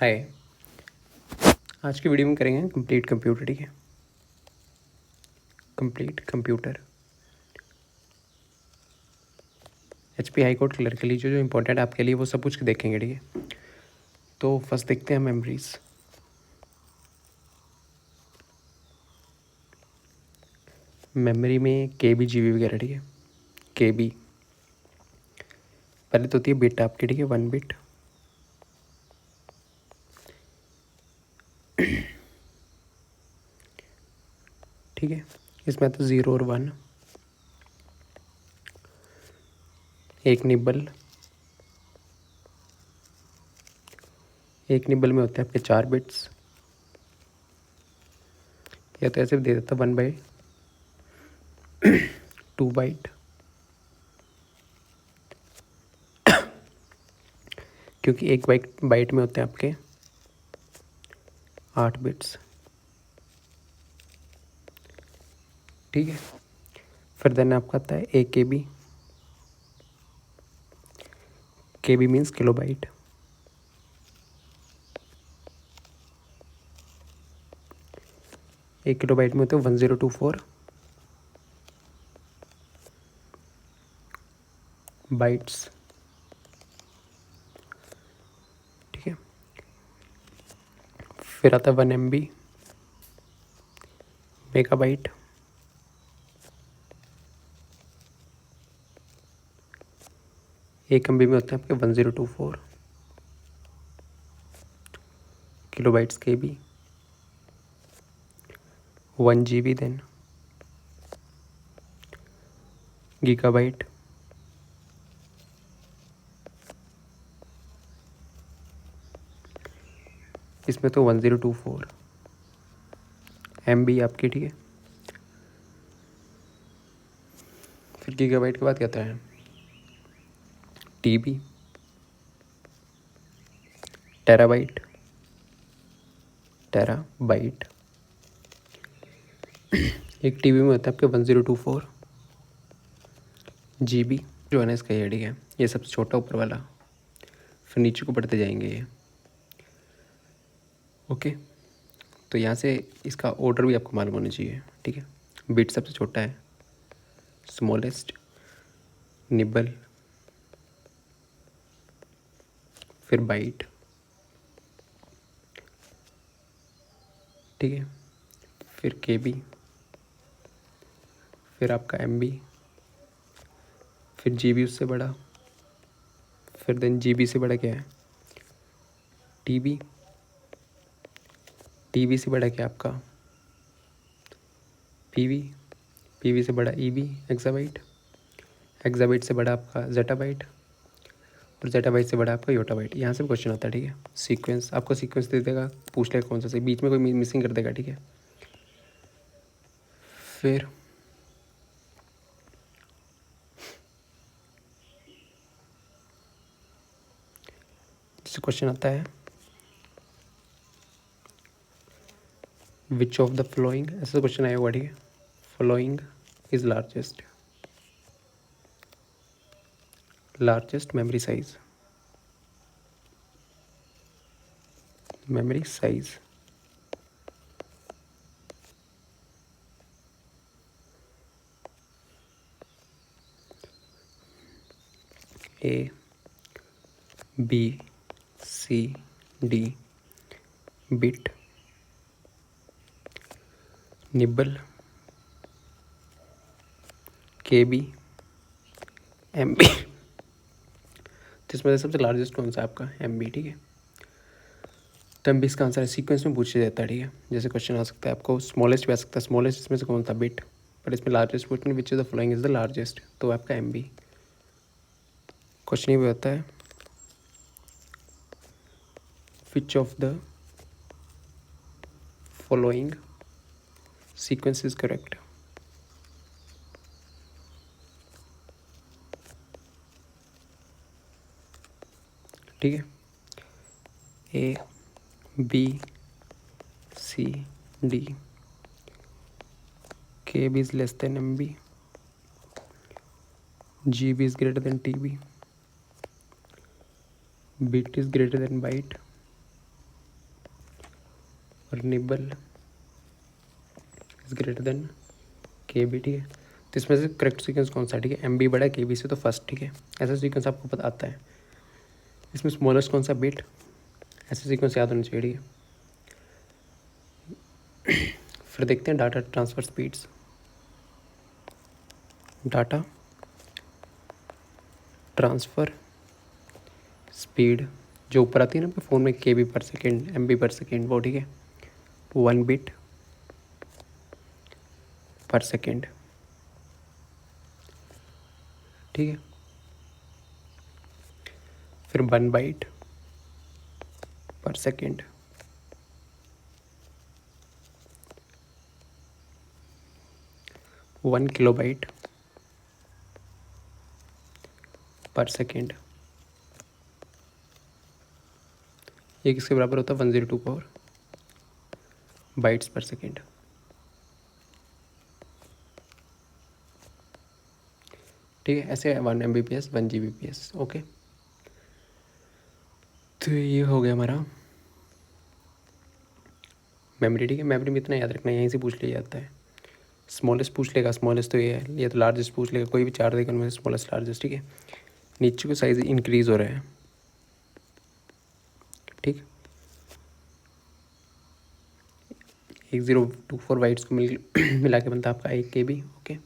हाय। आज की वीडियो में करेंगे कंप्लीट कंप्यूटर। ठीक है, complete computer HP high court clerk के लिए जो इम्पोर्टेंट आपके लिए वो सब कुछ देखेंगे। ठीक है, तो फर्स्ट देखते हैं मेमोरीज। मेमोरी में KB GB वगैरह। ठीक है, KB पहले तो होती है बिट आपकी। ठीक है, 1 बिट। ठीक है, इसमें तो 0 और 1। एक निबल में होते हैं आपके 4 बिट्स, या तो ऐसे भी दे देता 1/2 बाइट, क्योंकि एक बाइट में होते हैं आपके 8 बिट्स। ठीक है, फिर देन आपका आता है AKB। KB means kilo byte. एक किलो बाइट में होते हैं 1024 बाइट्स। ठीक है, फिर आता है 1 MB मेगाबाइट। एक MB में होते हैं आपके 1024 kilobytes KB। 1 GB then gigabyte. इसमें तो 1024 MB आपकी। ठीक है, फिर गीगाबाइट के बाद क्या आता है TB, टेराबाइट। एक TB में होता है आपके 1024 GB जो है ना इसका ये। ठीक है, ये सबसे छोटा ऊपर वाला, फिर नीचे को बढ़ते जाएंगे ये। ओके, तो यहाँ से इसका ऑर्डर भी आपको मालूम होना चाहिए। ठीक है, बिट सबसे छोटा है, स्मॉलेस्ट, निबल, फिर बाइट। ठीक है, फिर KB, फिर आपका MB, फिर GB उससे बड़ा, फिर देन GB से बड़ा क्या है TB, TB से बड़ा क्या आपका PB, PB से बड़ा EB एक्साबाइट, एक्साबाइट से बड़ा आपका जेटाबाइट, और जेटाबाइट से बड़ा आपका योटाबाइट। यहाँ से क्वेश्चन आता है। ठीक है, सीक्वेंस आपको सीक्वेंस दे देगा, पूछ लेगा कौन सा सही, बीच में कोई मिसिंग कर देगा। ठीक है, फिर क्वेश्चन आता है विच ऑफ द फ्लोइंग, ऐसा क्वेश्चन आया हुआ। ठीक है, following is largest memory size. ABCD bit, nibble, KB, MB। तो इसमें से सबसे लार्जेस्ट कौन सा आपका MB। ठीक है, तो MB इसका आंसर है। सीक्वेंस में पूछा जाता है। ठीक है, जैसे क्वेश्चन आ सकता है आपको स्मॉलेस्ट भी आ सकता है, स्मॉलेस्ट इसमें से कौन सा बिट, पर इसमें लार्जेस्ट पूछना which is the following is the largest, तो आपका MB। क्वेश्चन ये भी होता है विच of the following sequence is correct. ठीक है, ABCD, KB is less than MB, GB is greater than TB, bit is greater than byte, और nibble is greater than के बी, ठीक है। तो इसमें से करेक्ट सीक्वेंस कौन सा है, ठीक है। एम बी बड़ा है के बी से तो फर्स्ट, ठीक है। ऐसा सीक्वेंस आपको पता आता है। इसमें स्मॉलेस्ट कौन सा बिट, ऐसे सीक्वेंस याद होना चाहिए, ठीक है। फिर देखते हैं data transfer speeds. Data transfer speed जो ऊपर आती है ना फ़ोन में, के बी पर सेकेंड, एम बी पर सेकेंड, वो, ठीक है। 1 बिट पर सेकेंड, ठीक है। फिर 1 बाइट पर सेकेंड, 1 किलोबाइट पर सेकेंड। ये किसके बराबर होता है, 102 पावर बाइट्स पर सेकेंड, ठीक है। ऐसे 1 MBPS 1 GBPS, ओके। तो ये हो गया हमारा मेमोरी, ठीक है। मेमोरी में इतना याद रखना, यहीं से पूछ लिया जाता है। स्मॉलेस्ट पूछ लेगा, स्मॉलेस्ट तो ये है, या तो लार्जेस्ट पूछ लेगा, कोई भी चार देगा उनमें स्मॉलेस्ट लार्जेस्ट, ठीक है। नीचे को साइज इंक्रीज हो रहा है, ठीक। 1024 बाइट्स को मिला के बनता है आपका 1 KB, ओके।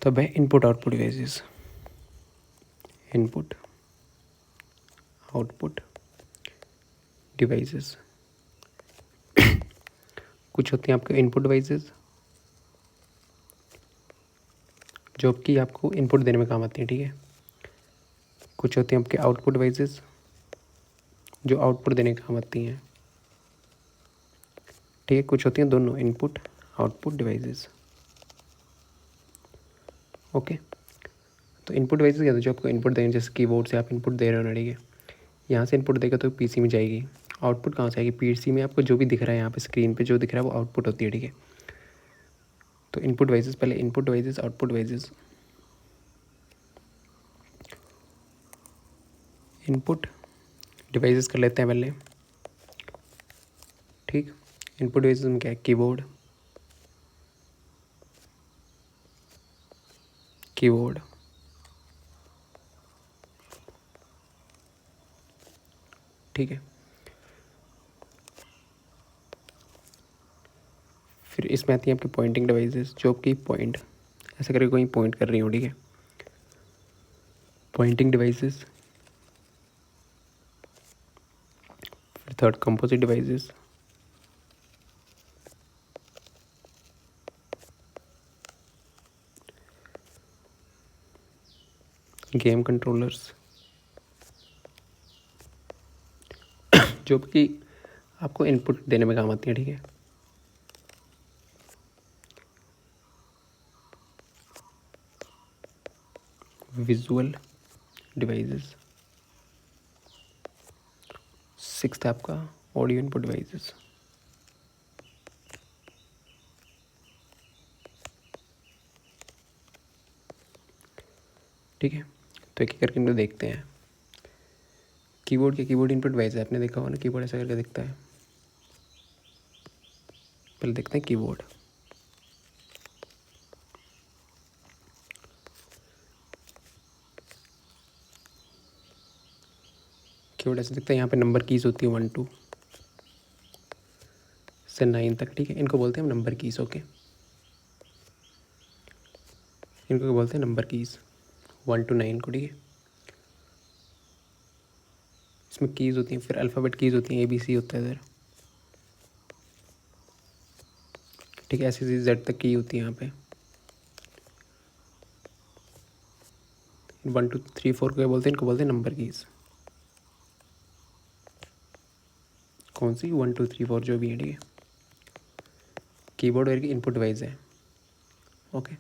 तब है input output devices. Input output devices कुछ होते हैं आपके इनपुट डिवाइसेस जो कि आपको इनपुट देने में काम आती हैं, ठीक है। कुछ होते हैं आपके आउटपुट डिवाइसेस जो आउटपुट देने के काम आती हैं, ठीक है। कुछ होती हैं दोनों, इनपुट आउटपुट डिवाइसेस, ओके। तो इनपुट डिवाइसेस क्या होता है, जो आपको इनपुट देंगे, जैसे कीबोर्ड से आप इनपुट दे रहे हो ना, ठीक है। यहाँ से इनपुट देगा तो पीसी में जाएगी। आउटपुट कहाँ से आएगी, पीसी में आपको जो भी दिख रहा है यहाँ पे स्क्रीन पे जो दिख रहा है वो आउटपुट होती है, ठीक है। तो इनपुट डिवाइसेस, पहले input devices output devices. Input devices कर लेते हैं पहले, ठीक। इनपुट डिवाइसेस में क्या है, कीबोर्ड, कीबोर्ड, ठीक है। फिर इसमें आती है आपकी पॉइंटिंग डिवाइसेस जो आपकी पॉइंट ऐसा करके कोई पॉइंट कर रही हो, ठीक है। Pointing devices. फिर third composite devices, game controllers जो कि आपको इनपुट देने में काम आती है, ठीक है। Visual devices. सिक्स्थ है आपका ऑडियो इनपुट डिवाइसेस, ठीक है। तो एक एक करके इनको देखते हैं। कीबोर्ड के कीबोर्ड इनपुट डिवाइस है, आपने देखा होगा ना, कीबोर्ड ऐसा करके दिखता है। पहले देखते हैं कीबोर्ड। कीबोर्ड ऐसे दिखता है, यहाँ पे नंबर कीज होती है 1 2 से 9 तक, ठीक है। इनको बोलते हैं हम नंबर कीज, ओके। इनको बोलते हैं नंबर कीज 1 to 9 को, ठीक है। इसमें कीज़ होती हैं, फिर अल्फ़ाबेट कीज़ होती हैं, ABC होता है इधर, ठीक है। ऐसे से Z तक की होती है यहाँ पे। 1 2 3 4 को क्या बोलते हैं, इनको बोलते हैं नंबर कीज़। कौन सी 1 2 3 4 जो भी है, ठीक है। कीबोर्ड की इनपुट डिवाइस है, ओके।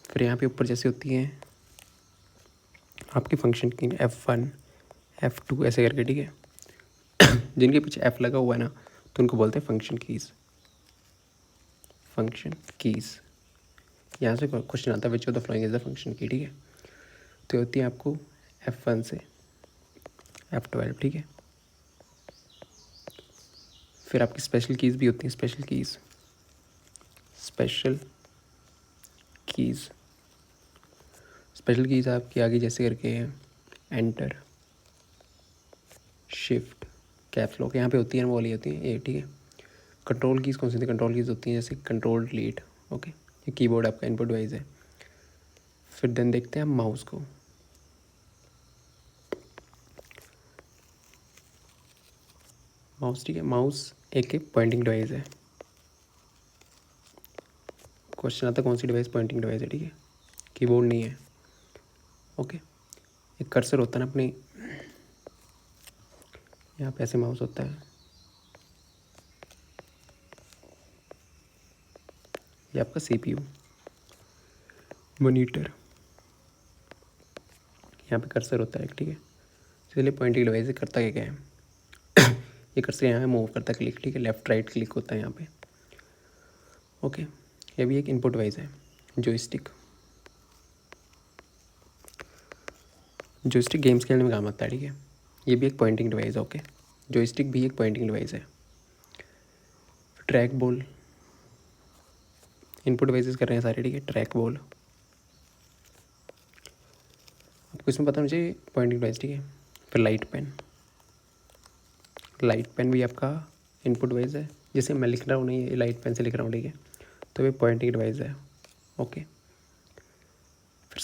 फिर यहाँ पे ऊपर जैसे होती हैं आपकी फंक्शन की F1 F2 ऐसे करके, ठीक है। जिनके पीछे F लगा हुआ है ना, तो उनको बोलते हैं फंक्शन कीज़, फंक्शन कीज़, यहाँ से क्वेश्चन आता है विच of the following is the function की, ठीक है। तो होती है आपको F1 से F12, ठीक है। फिर आपकी स्पेशल कीज़ भी होती हैं, स्पेशल कीज़ आपकी आगे जैसे करके हैं एंटर, शिफ्ट, कैप्स लॉक, यहाँ पे होती है वो वाली होती है ये, ठीक है। कंट्रोल कीज़ कौन सी होती है? कंट्रोल कीज़ होती हैं जैसे कंट्रोल डिलीट, ओके। ये कीबोर्ड आपका इनपुट डिवाइस है। फिर देन देखते हैं हम माउस को। माउस, ठीक है, माउस एक पॉइंटिंग डिवाइस है। क्वेश्चन आता है कौन सी डिवाइस पॉइंटिंग डिवाइस है, ठीक है। कीबोर्ड नहीं है, ओके। एक कर्सर होता है ना अपने, यहाँ पे ऐसे माउस होता है, ये आपका CPU, मॉनिटर, यहाँ पे कर्सर होता है, ठीक है। चलिए पॉइंटिंग डिवाइस से करता क्या है ये कर्सर यहाँ मूव करता है, क्लिक, ठीक है, लेफ्ट राइट क्लिक होता है यहाँ पे, ओके। ये भी एक इनपुट डिवाइस है। जॉयस्टिक गेम्स खेलने में काम आता है, ठीक है। ये भी एक पॉइंटिंग डिवाइस है, ओके। जॉयस्टिक भी एक पॉइंटिंग डिवाइस है। ट्रैक बॉल, इनपुट डिवाइसेस कर रहे हैं सारे, ठीक है। ट्रैक बॉल आपको इसमें पता होना चाहिए पॉइंटिंग डिवाइस, ठीक है। फिर लाइट पेन भी आपका इनपुट डिवाइस है। जैसे मैं लिख रहा हूँ नहीं, लाइट पेन से लिख रहा हूँ, ठीक है, तो ये पॉइंटिंग डिवाइस है, ओके। फिर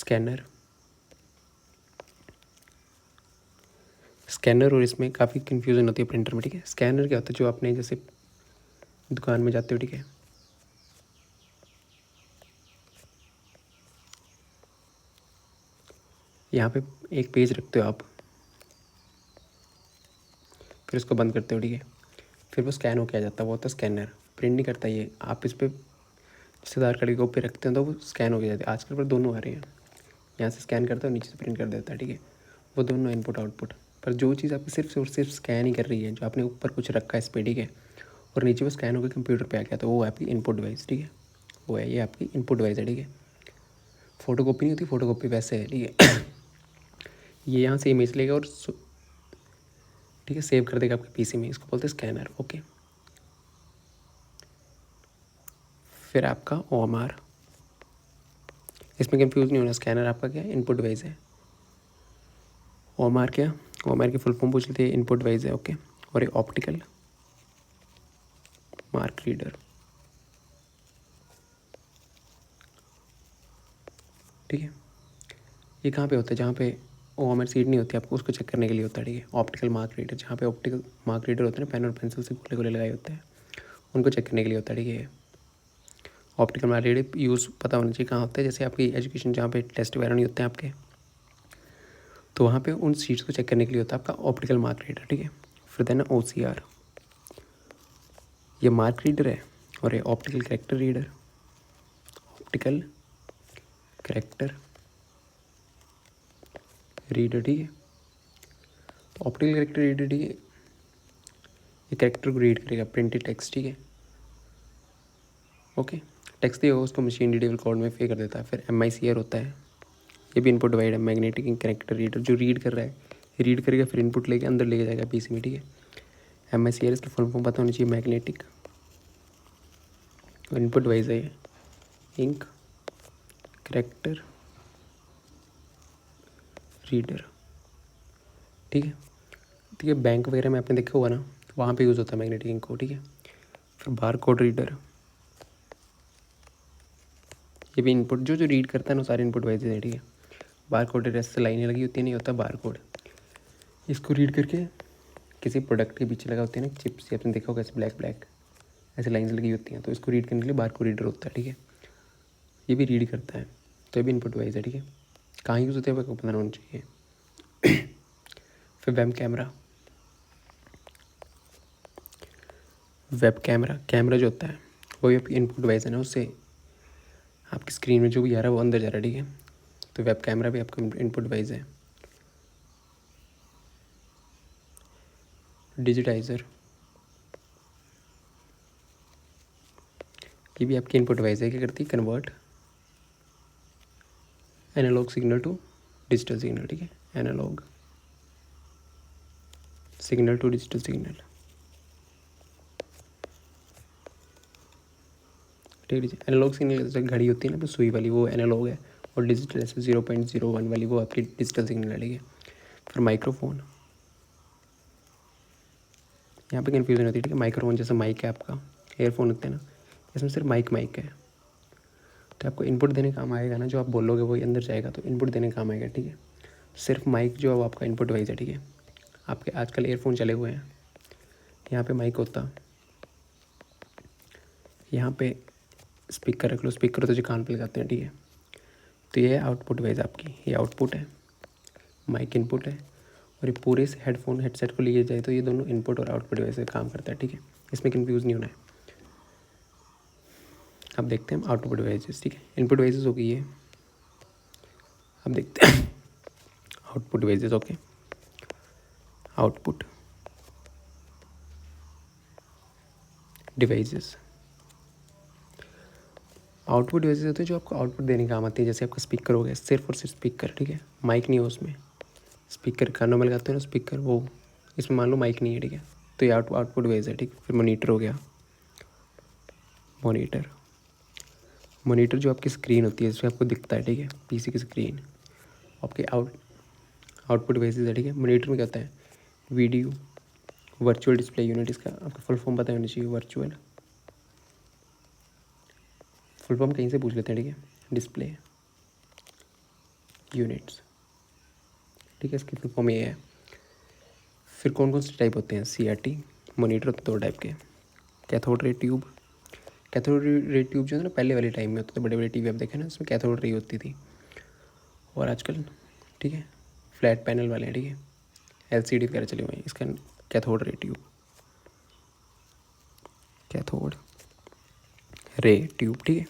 स्कैनर और इसमें काफ़ी कन्फ्यूज़न होती है प्रिंटर में, ठीक है। स्कैनर क्या होता है? जो आपने जैसे दुकान में जाते हो, ठीक है, यहाँ पे एक पेज रखते हो आप, फिर उसको बंद करते हो, ठीक है। फिर वो स्कैन होके आ जाता है, वो होता है स्कैनर। प्रिंट नहीं करता ये, आप इस पर जैसे आधार कार्ड की कॉपी रखते हैं तो वो स्कैन हो जाती है। आजकल पर दोनों आ रहे हैं, यहाँ से स्कैन करता है और नीचे से प्रिंट कर देता है, ठीक है। वो दोनों इनपुट आउटपुट। पर जो चीज़ आपकी सिर्फ और सिर्फ स्कैन ही कर रही है, जो आपने ऊपर कुछ रखा है इस पर, ठीक है, और नीचे वो स्कैन होकर कंप्यूटर पे आ गया, तो वो आपकी इनपुट डिवाइस, ठीक है। वो है, ये आपकी इनपुट डिवाइस है, ठीक है। फ़ोटो कॉपी नहीं होती, फ़ोटो कॉपी वैसे है, ठीक है। ये यहाँ से इमेज लेगा और ठीक है सेव कर देगा आपके पीसी में, इसको बोलते हैं स्कैनर, ओके। फिर आपका OMR, इसमें कंफ्यूज नहीं होना, स्कैनर आपका क्या है? इनपुट डिवाइस है। OMR क्या? OMR की फुल फॉर्म पूछ लेते हैं, इनपुट डिवाइस है, ओके। और ये ऑप्टिकल मार्क रीडर, ठीक है। ये कहाँ पे होता है? जहाँ पे OMR सीट नहीं होती आपको, उसको चेक करने के लिए होता है, ठीक है। ऑप्टिकल मार्क रीडर, जहाँ पे ऑप्टिकल मार्क रीडर होते हैं ना, पेन और पेंसिल से गोले गोले लगाए होते हैं, उनको चेक करने के लिए होता है, ठीक है। ऑप्टिकल मार्क रीडर यूज़ पता होना चाहिए कहाँ होता है। जैसे आपकी एजुकेशन जहाँ पे टेस्ट वगैरह नहीं होते हैं आपके, तो वहाँ पे उन सीट्स को चेक करने के लिए होता है आपका ऑप्टिकल मार्क रीडर, ठीक है। फिर देना OCR, ये मार्क रीडर है, और ये optical character reader, optical character reader, ठीक है। ऑप्टिकल कैरेक्टर रीडर, ठीक है, ये कैरेक्टर को रीड करेगा, प्रिंटेड टेक्स्ट, ठीक है, ओके। टेक्स्ट दिया होगा उसको मशीन रीडेबल कोड में फे कर देता है। फिर MICR होता है, ये भी इनपुट डिवाइड है, मैग्नेटिक कैरेक्टर रीडर, जो रीड कर रहा है, रीड करेगा, फिर इनपुट लेके अंदर लेके जाएगा पीसी में, ठीक है। MICR इसकी फुल फॉर्म पता होनी चाहिए, मैग्नेटिक, इनपुट डिवाइस है ये, इंक कैरेक्टर रीडर, ठीक है। ठीक है, बैंक वगैरह में आपने देखा होगा ना, वहाँ पे यूज़ होता है मैग्नेटिक इंक को, ठीक है। फिर बार कोड रीडर, ये भी इनपुट जो जो रीड करता है ना, सारे इनपुट डिवाइसेज है, ठीक है। बार कोड रीडर से लाइनें लगी होती है, नहीं होता बार कोड, इसको रीड करके किसी प्रोडक्ट के पीछे लगा होते हैं ना चिप्स, आपने देखा होगा ऐसे ब्लैक ब्लैक ऐसे लाइंस लगी होती हैं, तो इसको रीड करने के लिए बार कोड रीडर होता है, ठीक है। ये भी रीड करता है, तो ये भी इनपुट डिवाइस है, ठीक है। कहाँ यूज़ होते हैं आपको पता होना चाहिए। फिर वेब कैमरा जो होता है वो भी आपकी इनपुट डिवाइस है ना, उससे आपकी स्क्रीन में जो भी आ रहा है वो अंदर जा रहा है, ठीक है। तो वेब कैमरा भी आपका इनपुट डिवाइस है। डिजिटाइज़र, ये भी आपकी इनपुट डिवाइस है, क्या करती है? Convert analogue signal to digital signal, ठीक है, analogue signal to digital signal, ठीक है। एनालॉग सिग्नल जैसे घड़ी होती है ना, तो सुई वाली, वो एनालॉग है, और डिजिटल जैसे 0.01 वाली वो आपकी डिजिटल सिग्नल है, ठीक है। फिर माइक्रोफोन, यहाँ पे कन्फ्यूजन होती है, ठीक है। माइक्रोफोन जैसे माइक है आपका, एयरफोन होते हैं ना, इसमें सिर्फ माइक है, तो आपको इनपुट देने काम आएगा ना, जो आप बोलोगे वही अंदर जाएगा, तो इनपुट देने काम आएगा, ठीक है। सिर्फ माइक जो है वो आपका इनपुट वाइज है, ठीक है। आपके आजकल एयरफोन चले हुए हैं, यहाँ पे माइक होता, यहाँ पे स्पीकर रख लो, स्पीकर तो जो कान पे लगाते हैं, ठीक है। तो ये है आउटपुट वाइज आपकी, ये आउटपुट है, माइक इनपुट है, और ये पूरे से हेडफोन हेडसेट को लिए जाए तो ये दोनों इनपुट और आउटपुट वाइज से काम करता है, ठीक है। इसमें कन्फ्यूज़ नहीं होना है। अब देखते हैं हम आउटपुट वाइजेस, ठीक है। इनपुट वाइजेस हो गई है, अब देखते हैं output voyages, okay. Output devices, output devices होते हैं जो आपको आउटपुट देने काम आती है, जैसे आपका स्पीकर हो गया, सिर्फ और सिर्फ स्पीकर, ठीक है, माइक नहीं हो उसमें। स्पीकर कानों में लगाते हैं ना स्पीकर, वो इसमें मान लो माइक नहीं है, ठीक है, तो ये आउटपुट डिवाइस है, ठीक। फिर मॉनिटर हो गया, मॉनिटर, मॉनिटर जो आपकी स्क्रीन होती है जिसमें आपको दिखता है, ठीक है, पीसी की स्क्रीन, आपके आउटपुट डिवाइसेस है, ठीक है। मॉनिटर में क्या होता है, वीडियो वर्चुअल डिस्प्ले यूनिट, इसका आपका फुल फॉर्म पता होना चाहिए, वर्चुअल, फुल फॉर्म कहीं से पूछ लेते हैं, ठीक है, डिस्प्ले यूनिट्स, ठीक है, इसकी फुल फॉर्म ये है। फिर कौन कौन से टाइप होते हैं, CRT मॉनिटर होते हैं दो टाइप के, cathode ray tube, cathode ray tube जो है ना पहले वाले टाइम में होते थे, बड़े बड़े टीवी आप देखें ना, उसमें कैथोड रे होती थी, और आजकल, ठीक है, फ्लैट पैनल वाले हैं, ठीक है, LCD वगैरह चले हुए हैं, इसका cathode ray tube, cathode ray tube, ठीक है।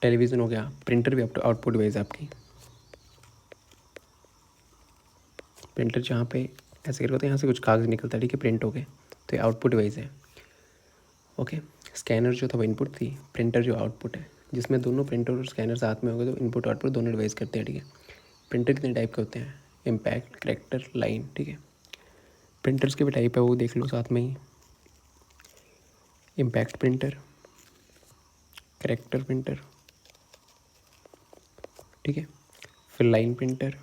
टेलीविज़न हो गया, प्रिंटर भी आउटपुट डिवाइस है आपकी, प्रिंटर जहाँ पे ऐसे करके होता है, यहाँ से कुछ कागज़ निकलता है, ठीक है, प्रिंट हो गए, तो ये आउटपुट डिवाइस है, ओके। स्कैनर जो था वो इनपुट थी, प्रिंटर जो आउटपुट है, जिसमें दोनों प्रिंटर और स्कैनर साथ में हो गए तो इनपुट आउटपुट दोनों डिवाइस करते हैं, ठीक है। प्रिंटर कितने टाइप के होते हैं, इम्पैक्ट, करेक्टर, लाइन, ठीक है। प्रिंटर्स के भी टाइप है, वो देख लो साथ में ही, इम्पैक्ट प्रिंटर, करेक्टर प्रिंटर, ठीक है। फिर लाइन प्रिंटर,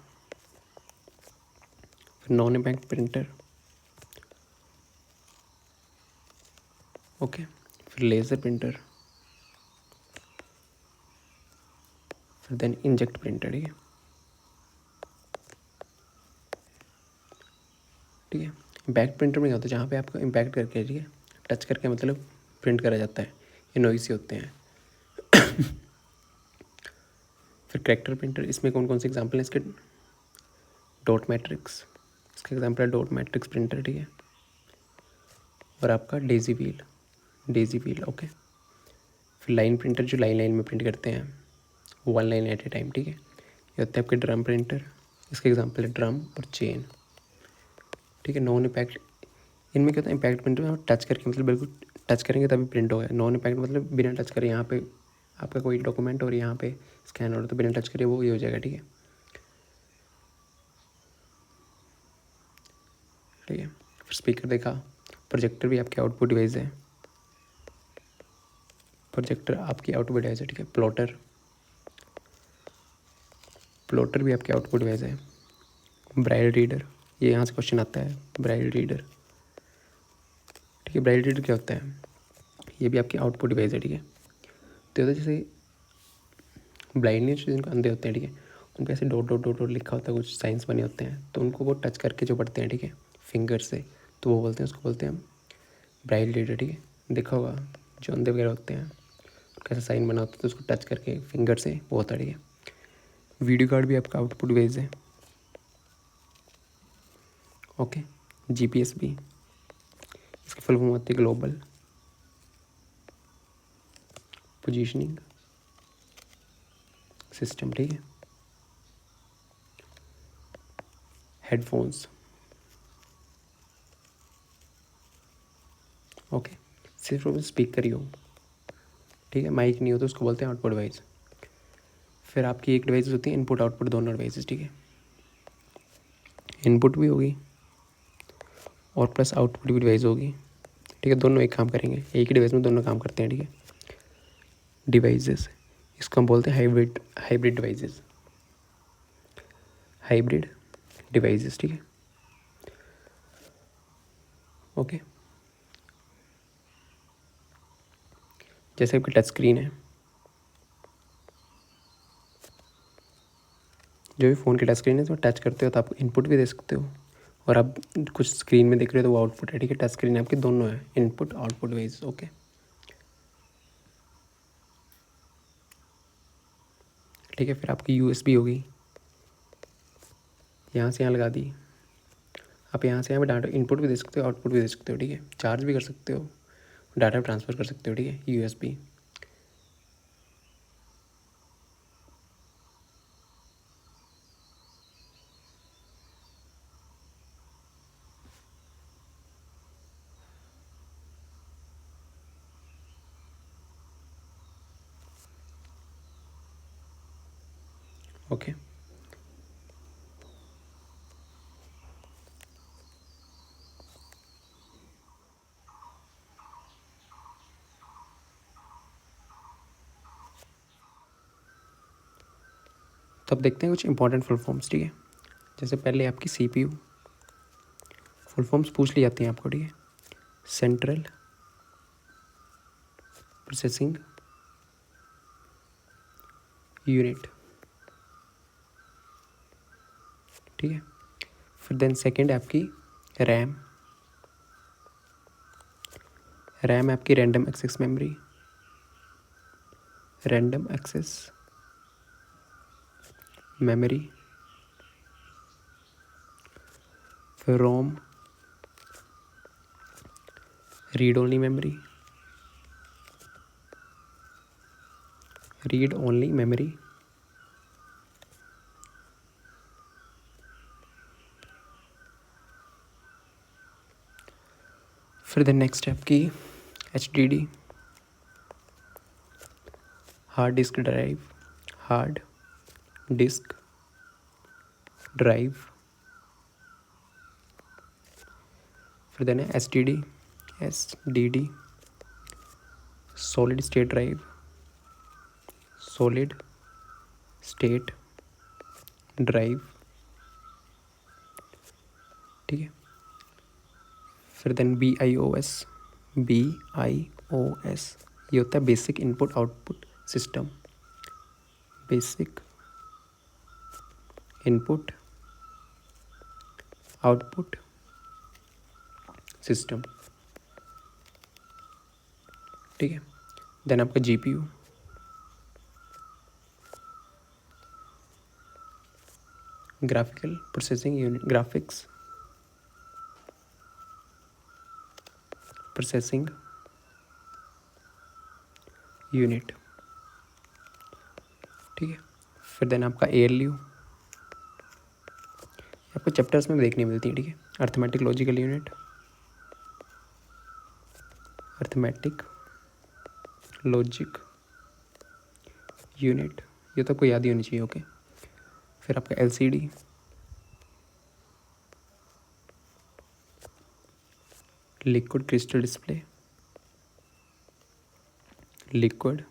फिर नॉन इम्पैक्ट प्रिंटर, ओके। फिर लेज़र प्रिंटर, फिर देन इंजेक्ट प्रिंटर, ठीक है, ठीक है। इम्पैक्ट प्रिंटर में क्या होता है, जहाँ पे आपको इम्पैक्ट करके, ठीक है, टच करके मतलब प्रिंट करा जाता है, ये नॉइसी होते हैं। फिर करेक्टर प्रिंटर, इसमें कौन कौन से एग्जांपल हैं इसके, डॉट मैट्रिक्स, इसका एग्जांपल है डॉट मैट्रिक्स प्रिंटर, ठीक है। और आपका डेजी व्हील, ओके। फिर लाइन प्रिंटर जो लाइन लाइन में प्रिंट करते हैं, one line at A time, ठीक है। ये होता है आपके ड्रम प्रिंटर, इसका एग्जांपल है ड्रम और चेन, ठीक है। नॉन इम्पैक्ट, इनमें क्या होता है, इम्पैक्ट प्रिंटर में टच करके मतलब बिल्कुल टच करेंगे तभी प्रिंट होगा, नॉन इम्पैक्ट मतलब बिना टच करे, यहाँ पे आपका कोई डॉक्यूमेंट और यहाँ पे स्कैन हो रहा तो बिना टच करे वो ये हो जाएगा, ठीक है, ठीक है। फिर स्पीकर देखा, प्रोजेक्टर भी आपके आउटपुट डिवाइस है, प्रोजेक्टर आपकी आउटपुट डिवाइस है, ठीक है। प्लॉटर भी आपके आउटपुट डिवाइस है। ब्राइल रीडर, ये यहाँ से क्वेश्चन आता है, ब्राइल रीडर, ठीक है। ब्राइल रीडर क्या होता है, ये भी आपकी आउटपुट डिवाइस है, ठीक है। तो होता है जैसे ब्लाइंडनेस जिनको अंधे होते हैं, ठीक है, उन पे ऐसे डॉट डॉट डॉट डॉट लिखा होता है, कुछ साइंस बने होते हैं, तो उनको वो टच करके जो पढ़ते हैं, ठीक है, फिंगर से, तो वो बोलते हैं, उसको बोलते हैं हम ब्राइल रीडर, ठीक है। देखा होगा जो अंधे वगैरह होते हैं कैसे साइन बना होता है, तो उसको टच करके फिंगर से वो होता है, ठीक है। वीडियो कार्ड भी आपका आउटपुट डिवाइस है, ओके। GPS भी, इसकी फुल फॉर्म होती है ग्लोबल पोजीशनिंग सिस्टम, ठीक है। हेडफोन्स, ओके, सिर्फ स्पीकर ही हो, ठीक है, माइक नहीं हो तो उसको बोलते हैं आउटपुट डिवाइस। फिर आपकी एक डिवाइस होती है इनपुट आउटपुट दोनों डिवाइसेस, ठीक है। इनपुट भी होगी और प्लस आउटपुट भी डिवाइस होगी, ठीक है। दोनों एक काम करेंगे, एक ही डिवाइस में दोनों काम करते हैं, ठीक है। डिवाइसेस, इसको हम बोलते हैं हाइब्रिड डिवाइसेस, हाइब्रिड डिवाइसेस, ठीक है। ओके, जैसे आपकी टच स्क्रीन है, जो भी फ़ोन की टच स्क्रीन है, तो टच करते हो तो आप इनपुट भी दे सकते हो, और आप कुछ स्क्रीन में देख रहे हो तो वो आउटपुट है, ठीक है। टच स्क्रीन आपकी दोनों है, इनपुट आउटपुट डिवाइस, ओके। ठीक है, फिर आपकी यूएसबी होगी, यहाँ से यहाँ लगा दी, आप यहाँ से यहाँ पे डाटा इनपुट भी दे सकते हो, आउटपुट भी दे सकते हो, ठीक है। चार्ज भी कर सकते हो, डाटा ट्रांसफ़र कर सकते हो, ठीक है। USB, okay. तो अब देखते हैं कुछ इंपॉर्टेंट फुल फॉर्म्स, ठीक है। जैसे पहले आपकी सीपीयू, फुल फॉर्म्स पूछ ली जाती हैं आपको, ठीक है। सेंट्रल प्रोसेसिंग यूनिट, ठीक है। फिर देन सेकंड है आपकी रैम, रैम है आपकी random access memory, random access memory. फिर ROM, read only memory, read only memory. फिर देन नेक्स्ट है आपकी HDD, hard disk drive, hard disk drive. फिर देन है SDD, solid state drive, solid state drive, ठीक है। फिर देन BIOS, ये होता है basic input output system, basic input output system, ठीक है। देन आपका GPU, graphical processing unit, graphics processing unit, ठीक है। फिर देन आपका ALU, आपको चैप्टर्स में देखने मिलती है, ठीक है। Arithmetic logical unit, arithmetic logic unit, ये तो आपको याद ही होनी चाहिए, ओके। फिर आपका LCD, liquid crystal display, liquid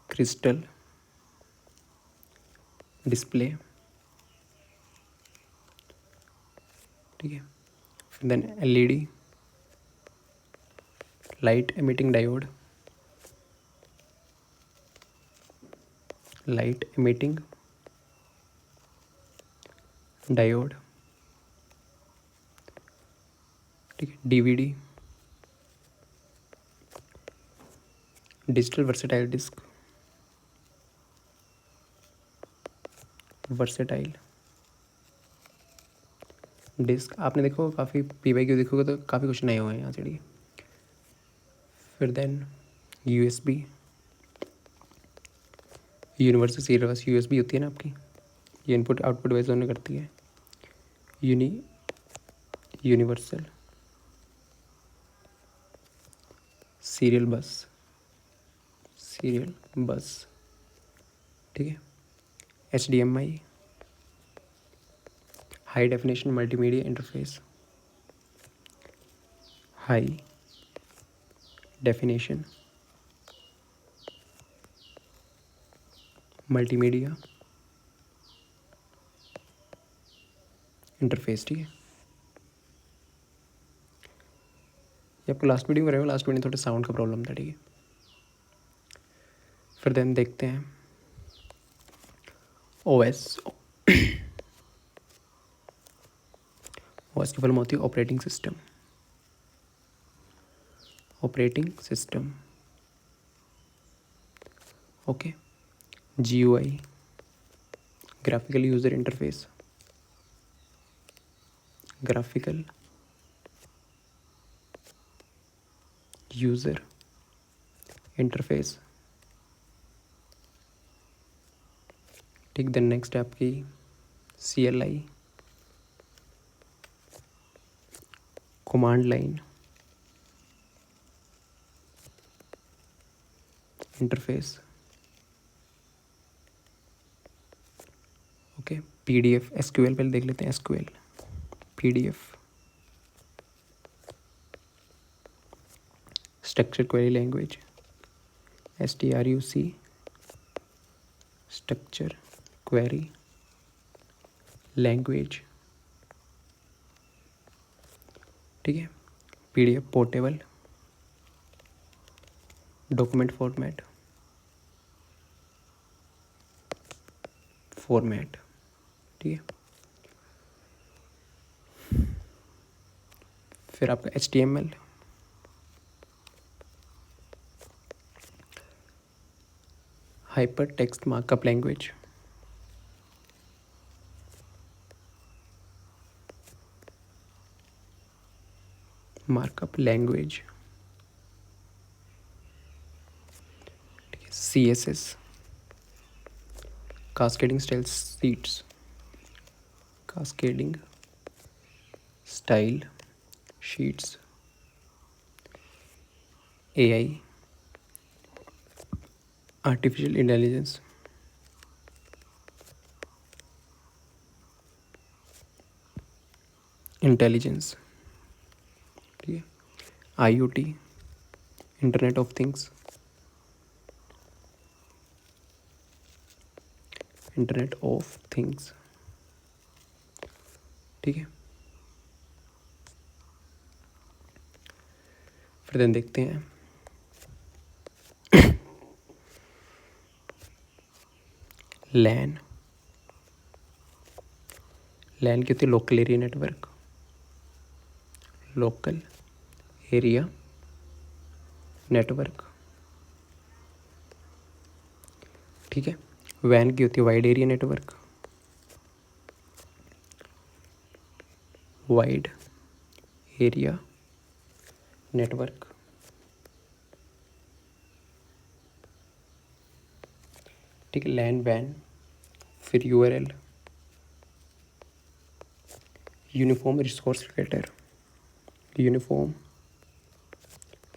crystal display, ठीक है। फिर then LED, light emitting diode, light emitting diode, ठीक है। DVD, digital versatile disc, versatile disc, आपने देखो काफ़ी PYQ देखोगे तो काफ़ी क्वेश्चन आए हुए हैं यहाँ से, ठीक है। फिर then USB, universal serial bus, USB होती है ना आपकी, ये इनपुट आउटपुट डिवाइस दोनों करती है। यूनिवर्सल सीरियल बस, सीरियल बस, ठीक है। HDMI, high definition multimedia interface, high definition multimedia interface. ठीक है, ये आपको लास्ट वीडियो में रहेगा, लास्ट वीडियो में थोड़ा साउंड का प्रॉब्लम था। ठीक है, फिर देन देखते हैं OS। OS की फुल होती है operating system. Operating system, okay. GUI, graphical user interface, graphical user interface. ठीक, देन नेक्स्ट है आपकी CLI, command line interface, okay. PDF, SQL पहले देख लेते हैं। SQL, PDF, structure query language, STRUC, structure query language. ठीक है, PDF पोर्टेबल डॉक्यूमेंट फॉर्मेट, ठीक है। फिर आपका HTML, hyper text markup language, ठीक है। CSS, cascading style sheets, cascading style sheets. AI, artificial intelligence, ठीक है। IoT, इंटरनेट ऑफ थिंग्स, ठीक है। फिर देन देखते हैं LAN की होती है लोकल एरिया नेटवर्क, ठीक है। WAN की होती है वाइड एरिया नेटवर्क, ठीक है। LAN WAN, फिर URL, यूनिफॉर्म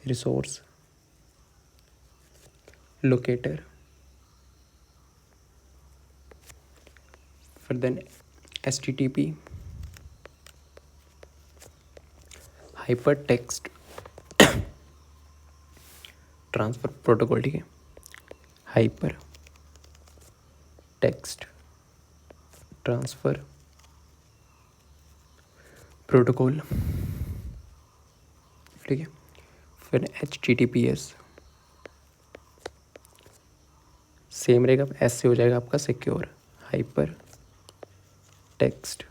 रिसोर्स लोकेटर, फिर then HTTP, hyper text transfer protocol, ठीक है। हाइपर टेक्स्ट ट्रांसफर प्रोटोकॉल, ठीक है। फिर HTTPS, सेम रहेगा, S से हो जाएगा आपका secure, hyper text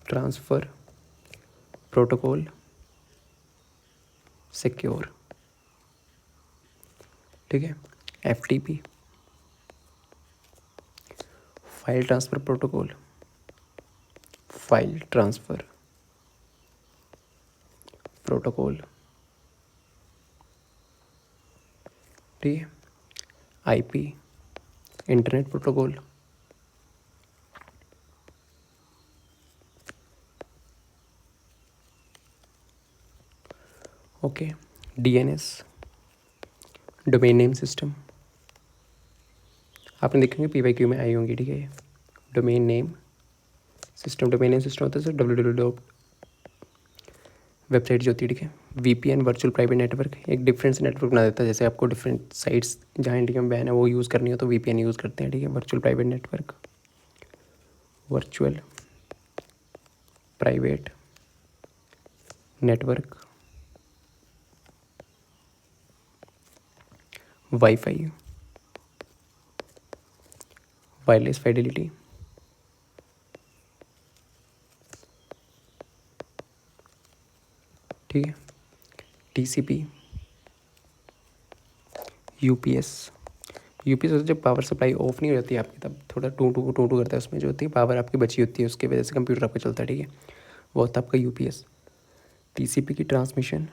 transfer protocol secure, ठीक है। FTP, फाइल ट्रांसफ़र प्रोटोकॉल, ठीक है। IP, internet protocol, okay. DNS, domain name system, आपने देखेंगे PYQ में आई होंगी, ठीक है। Domain name system, domain name system होता है सर www वेबसाइट जो होती है, ठीक है। VPN वर्चुअल प्राइवेट नेटवर्क एक डिफरेंट नेटवर्क बना देता है, जैसे आपको डिफरेंट साइट्स जहाँ इंडिया में बैन है वो यूज़ करनी हो तो VPN यूज़ करते हैं, ठीक है। Virtual private network, virtual private network, wifi, wireless fidelity, ठीक है। TCP, UPS जब पावर सप्लाई ऑफ नहीं हो जाती है आपकी, तब थोड़ा टू टू करता है, उसमें जो होती है पावर आपकी बची होती है, उसकी वजह से कंप्यूटर आपका चलता है, ठीक है। वो होता है आपका UPS। TCP की transmission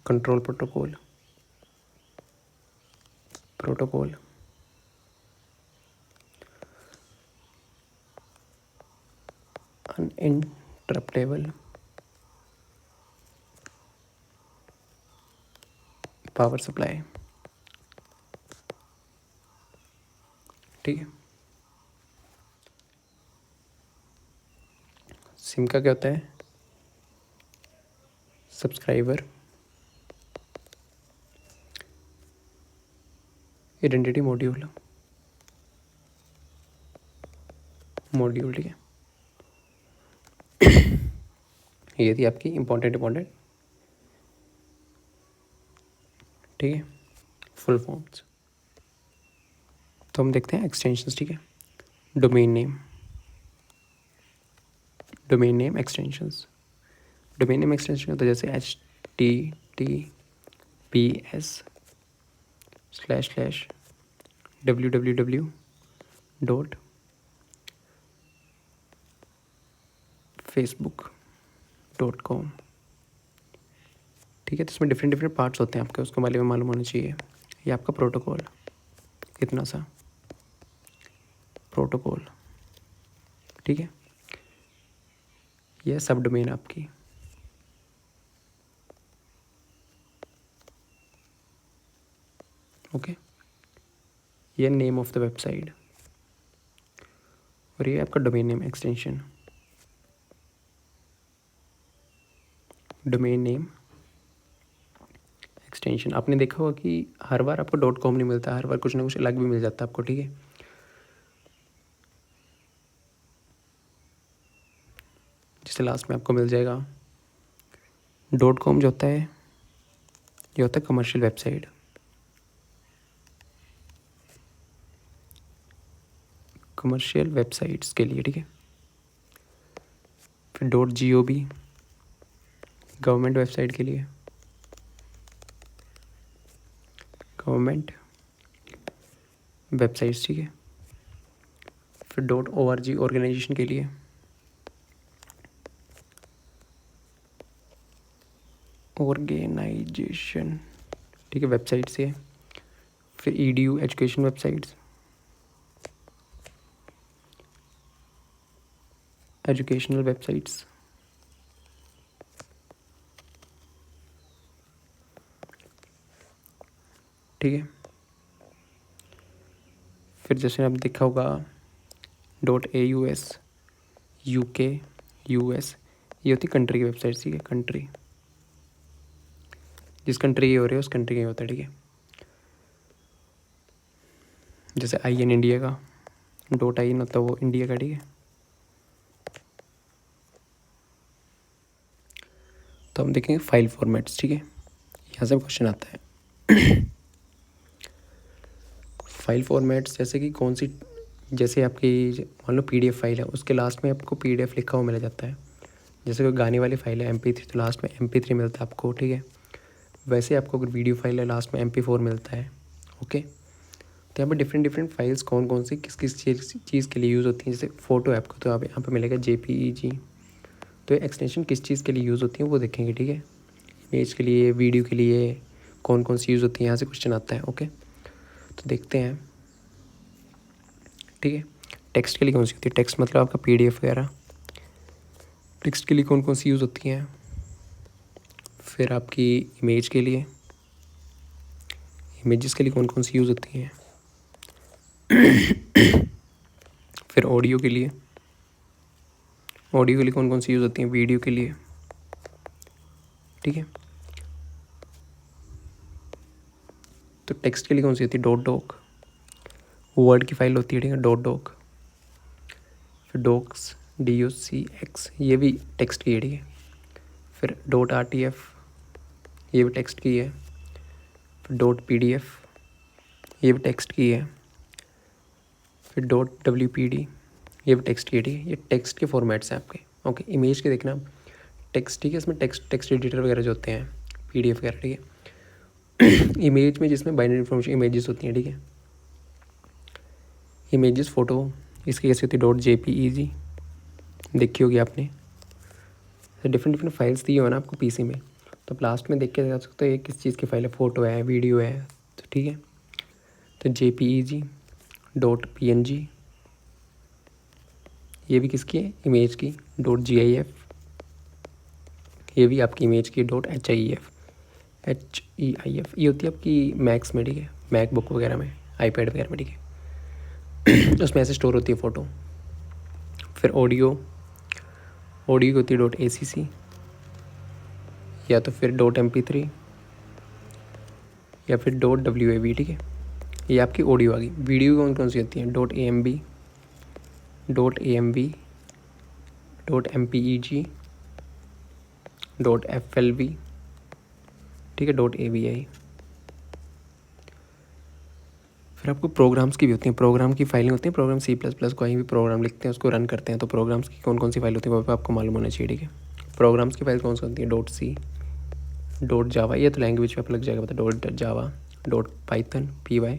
control protocol, uninterruptible power supply, ठीक है। सिम का क्या होता है, सब्सक्राइबर आइडेंटिटी मॉड्यूल, ठीक है। ये थी आपकी इम्पोर्टेंट, ठीक है, फुल फॉर्म्स। तो हम देखते हैं एक्सटेंशंस, ठीक है। Domain name extensions, domain name extension होता है जैसे https://www.facebook.com, ठीक है। तो इसमें डिफरेंट पार्ट्स होते हैं आपके, उसके बारे में मालूम होना चाहिए। ये आपका प्रोटोकॉल, इतना सा प्रोटोकॉल, ठीक है। यह सब डोमेन आपकी, ओके। ये नेम ऑफ द वेबसाइट और ये आपका domain name extension, domain name extension. आपने देखा होगा कि हर बार आपको .com नहीं मिलता, हर बार कुछ ना कुछ अलग भी मिल जाता है आपको, ठीक है। जिससे लास्ट में आपको मिल जाएगा .com जो होता है, ये होता है कमर्शियल वेबसाइट, कमर्शियल वेबसाइट्स के लिए, ठीक है। फिर .gov गवर्नमेंट वेबसाइट के लिए, गवर्नमेंट वेबसाइट्स, ठीक है। फिर .org ऑर्गेनाइजेशन के लिए, ऑर्गेनाइजेशन, ठीक है, वेबसाइट से। फिर edu education websites, educational websites, ठीक है। फिर जैसे आपने देखा होगा .aus UK US, ये होती कंट्री की वेबसाइट, ठीक है। कंट्री, जिस कंट्री की हो रही है उस कंट्री का होता है, ठीक है। जैसे IN इंडिया का, .in होता है वो इंडिया का, ठीक है। तो हम देखेंगे फाइल फॉर्मेट्स, ठीक है। यहाँ से क्वेश्चन आता है फाइल फॉर्मेट्स, जैसे कि कौन सी, जैसे आपकी मान लो PDF फाइल है, उसके लास्ट में आपको PDF लिखा हुआ मिल जाता है। जैसे कोई गाने वाली फाइल है MP3, तो लास्ट में MP3 मिलता है आपको, ठीक है। वैसे आपको अगर वीडियो फाइल है लास्ट में MP4 मिलता है, ओके। तो यहाँ पर डिफरेंट फाइल्स कौन कौन सी किस किस चीज़ के लिए यूज़ होती हैं। जैसे फ़ोटो है आपको, तो आप यहाँ पे मिलेगा JPEG। तो एक्सटेंशन किस चीज़ के लिए यूज़ होती है वो देखेंगे, ठीक है। इमेज के लिए, वीडियो के लिए कौन कौन सी यूज़ होती है, यहाँ से क्वेश्चन आता है, ओके। तो देखते हैं, ठीक है। टेक्स्ट के लिए कौन सी होती है, टेक्स्ट मतलब आपका PDF वगैरह, टेक्स्ट के लिए कौन कौन सी यूज़ होती हैं। फिर आपकी इमेज के लिए, इमेजेस के लिए कौन कौन सी यूज़ होती हैं? फिर ऑडियो के लिए कौन कौन सी यूज़ होती हैं? वीडियो के लिए, ठीक है। तो टेक्स्ट के लिए कौन सी होती है? डॉट डॉक, वर्ड की फाइल होती है, ठीक है, डॉट डॉक। फिर डॉक्स, DOCX, ये भी टेक्स्ट की है, ठीक है। फिर डॉट RTF, ये भी टेक्स्ट की है। फिर डॉट PDF, ये भी टेक्स्ट की है। फिर डॉट WPD, ये भी टेक्स्ट की है, ठीक है। ये टेक्स्ट के फॉर्मेट्स हैं आपके, ओके। इमेज के देखना टेक्स्ट, ठीक है, इसमें टेक्स्ट एडिटर वगैरह जो होते हैं, PDF वगैरह, ठीक है। इमेज में जिसमें बाइनरी इन्फॉर्मेशन इमेजेस होती हैं, ठीक है। इमेजेस फ़ोटो, इसकी कैसी होती है? डॉट JPEG, देखी होगी आपने। डिफरेंट डिफरेंट फाइल्स दी हो ना आपको PC में, तो आप लास्ट में देख के जा सकते हो ये किस चीज़ की फाइल है, फ़ोटो है, वीडियो है, तो ठीक है। तो JPEG, डॉट PNG, ये भी किसकी है? इमेज की। डॉट GIF, ये भी आपकी इमेज की। डॉट HEIF, ये होती है आपकी मैक्स में, ठीक है, मैकबुक वगैरह में, iPad वगैरह में, ठीक है। उसमें ऐसे स्टोर होती है फ़ोटो। फिर ऑडियो की होती है डॉट ACC, या तो फिर डॉट MP3, या फिर डॉट WAV, ठीक है। ये आपकी ऑडियो आ गई। वीडियो कौन कौन सी होती हैं? Dot AMV, dot MPEG, dot FLV, ठीक है, डॉट AVI। फिर आपको प्रोग्राम्स की भी होती हैं, प्रोग्राम की फाइलें होती हैं। प्रोग्राम C++ कोई भी प्रोग्राम लिखते हैं उसको रन करते हैं, तो प्रोग्राम्स की कौन कौन सी फाइल होती है वो आपको मालूम होना चाहिए, ठीक है। प्रोग्राम्स की फाइल कौन सी होती है? डॉट C, डॉट जावा, ये तो लैंग्वेज पे आप लग जाएगा पता, डॉट जावा, dot Python PY,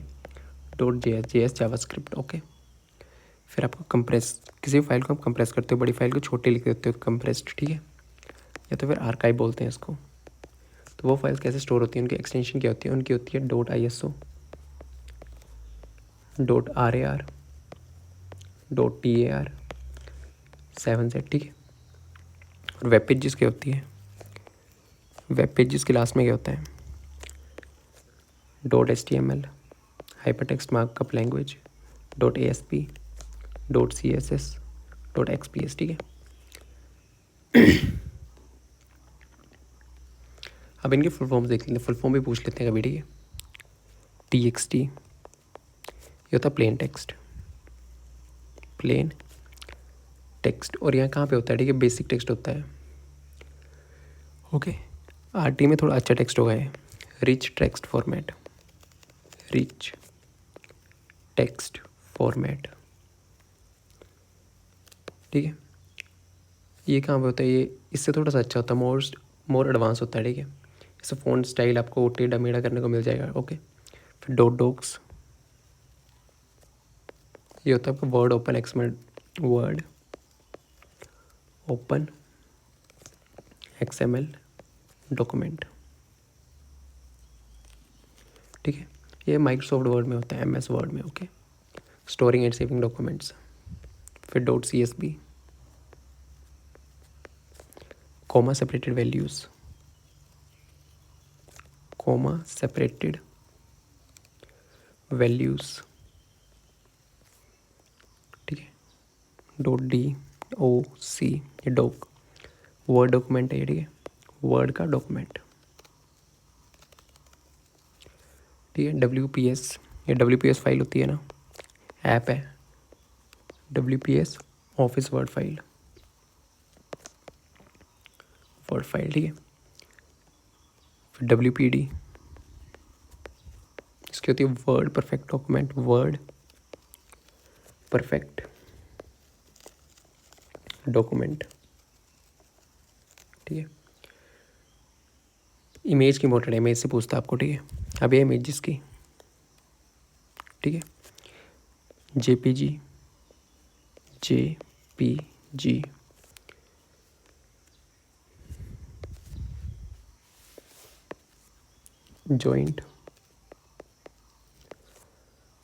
dot JS JavaScript, okay. फिर आपको कंप्रेस, किसी भी फाइल को आप कंप्रेस करते हो, बड़ी फाइल को छोटे लिख देते हो, कंप्रेस्ड, ठीक है, या तो फिर आर्काइव बोलते हैं इसको। तो वो फाइल्स कैसे स्टोर होती हैं, उनकी एक्सटेंशन क्या होती है? उनकी होती है dot ISO, dot RAR, dot TAR 7Z, ठीक है। और वेब पेजेस क्या होती है? वेब पेजेस के लास्ट में क्या होता है? Dot HTML, hypertext markup language, dot ASP, dot CSS, dot XPS, ठीक है। अब इनके फुल फॉर्म देख लेते हैं, फुल फॉर्म भी पूछ लेते हैं कभी, ठीक है। TXT, ये होता है प्लेन टेक्स्ट, और यहाँ कहाँ पे होता है, ठीक है, बेसिक टेक्स्ट होता है, ओके। RT में थोड़ा अच्छा टेक्स्ट होगा ये, रिच टेक्स्ट फॉर्मेट, ठीक है। ये कहाँ पे होता है? ये इससे थोड़ा सा अच्छा होता है, मोर एडवांस होता है, ठीक है। इससे फ़ॉन्ट स्टाइल आपको टेढ़ा मेढ़ा करने को मिल जाएगा, ओके। फिर डॉट डॉक्स, ये होता है आपका वर्ड ओपन XML डॉक्यूमेंट, ठीक है। ये माइक्रोसॉफ्ट वर्ड में होता है, MS वर्ड में, okay. Storing and saving documents. फिर dot CSV, comma separated values, ठीक है। डॉट DOC, ये वर्ड डॉक्यूमेंट है, ठीक है, वर्ड का डॉक्यूमेंट, ठीक है। WPS, ये WPS फाइल होती है ना, ऐप है, WPS ऑफिस वर्ड फाइल, ठीक है। फिर WPD, इसकी होती है वर्ड परफेक्ट डॉक्यूमेंट, ठीक है। इमेज की इंपॉर्टेंट है, इमेज से पूछता है आपको, ठीक है। अब ये इमेजेस की, ठीक है, JPG, joint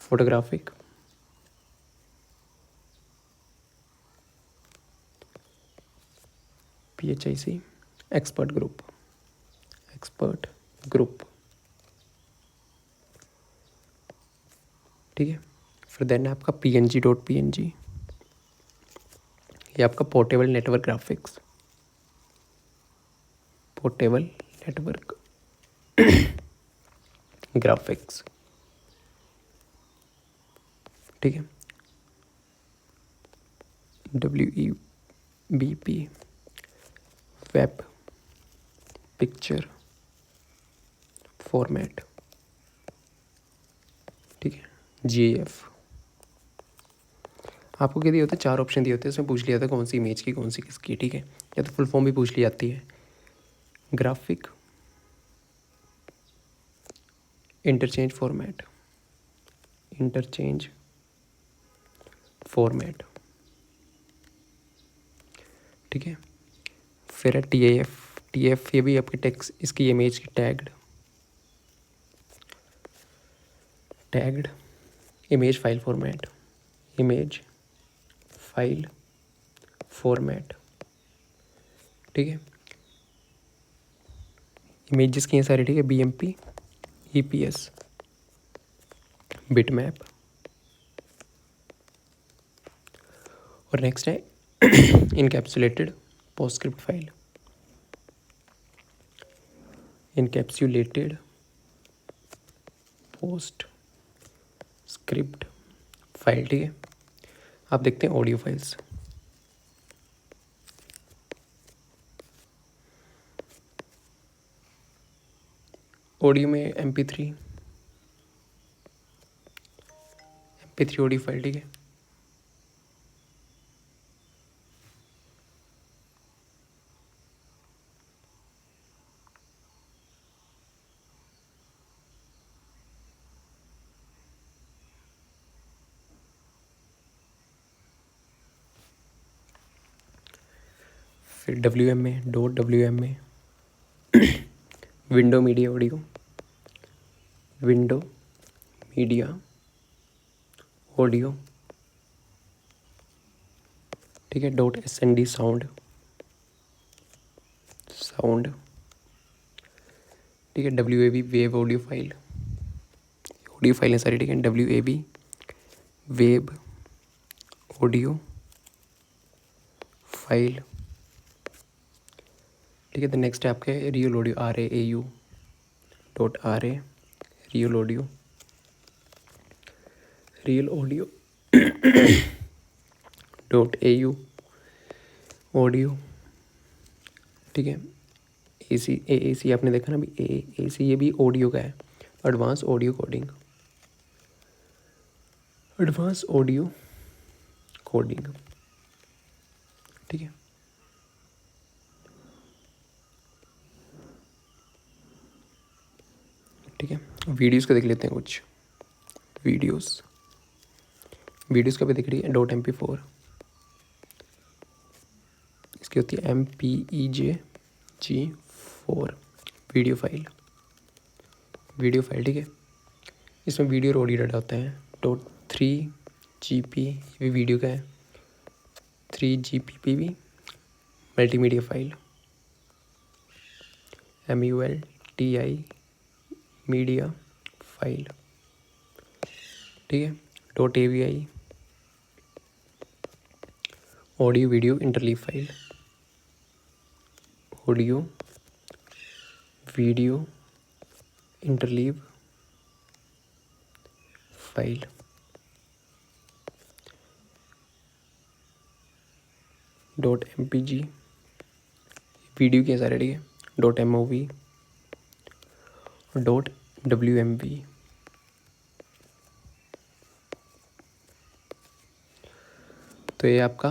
photographic, PHIC, expert group, ठीक है। फिर देन आपका png.png, ये आपका portable network graphics, portable network graphics, ठीक है। WEBP, वेब पिक्चर फॉर्मेट, ठीक है। GIF, आपको क्या दिए होते हैं, 4 ऑप्शन दिए होते हैं, उसमें पूछ लिया था कौन सी इमेज की कौन सी किसकी, ठीक है। या तो फुल फॉर्म भी पूछ ली जाती है। Graphic interchange format, interchange format, ठीक है। फिर है TIF, ये भी आपके टेक्स्ट, इसकी इमेज की tagged image file format, image file format, ठीक है। इमेजेस की हैं सारी, ठीक है। BMP, EPS, बिटमैप, और नेक्स्ट है encapsulated PostScript file, encapsulated post script file, ठीक है। आप देखते हैं ऑडियो फाइल्स, ऑडियो में MP3 ऑडियो फाइल, ठीक है। फिर WMA window media audio, window media audio, ठीक है। .SND साउंड, ठीक है। WAV वेब ऑडियो फाइल है सारी, ठीक है। WAV वेब ऑडियो फाइल, ठीक है। तो नेक्स्ट है आपके real audio, RAAU.RA, real audio .AU audio, ठीक है। AAC आपने देखा ना अभी, AAC ये भी ऑडियो का है, एडवांस ऑडियो कोडिंग, ठीक है। ठीक है, वीडियोस का देख लेते हैं कुछ वीडियोस का भी दिख रही है। .MP4, इसकी होती है MPEG-4 वीडियो फाइल, ठीक है। इसमें वीडियो और ऑडियो डाटा होता है। .3GP ये भी वीडियो का है। 3GPP भी multimedia file, MULTI media file, ठीक है। .AVI audio video interleave file, audio video interleave file, .MPG video के सारे, ठीक है। .MOV और .WMV, तो ये आपका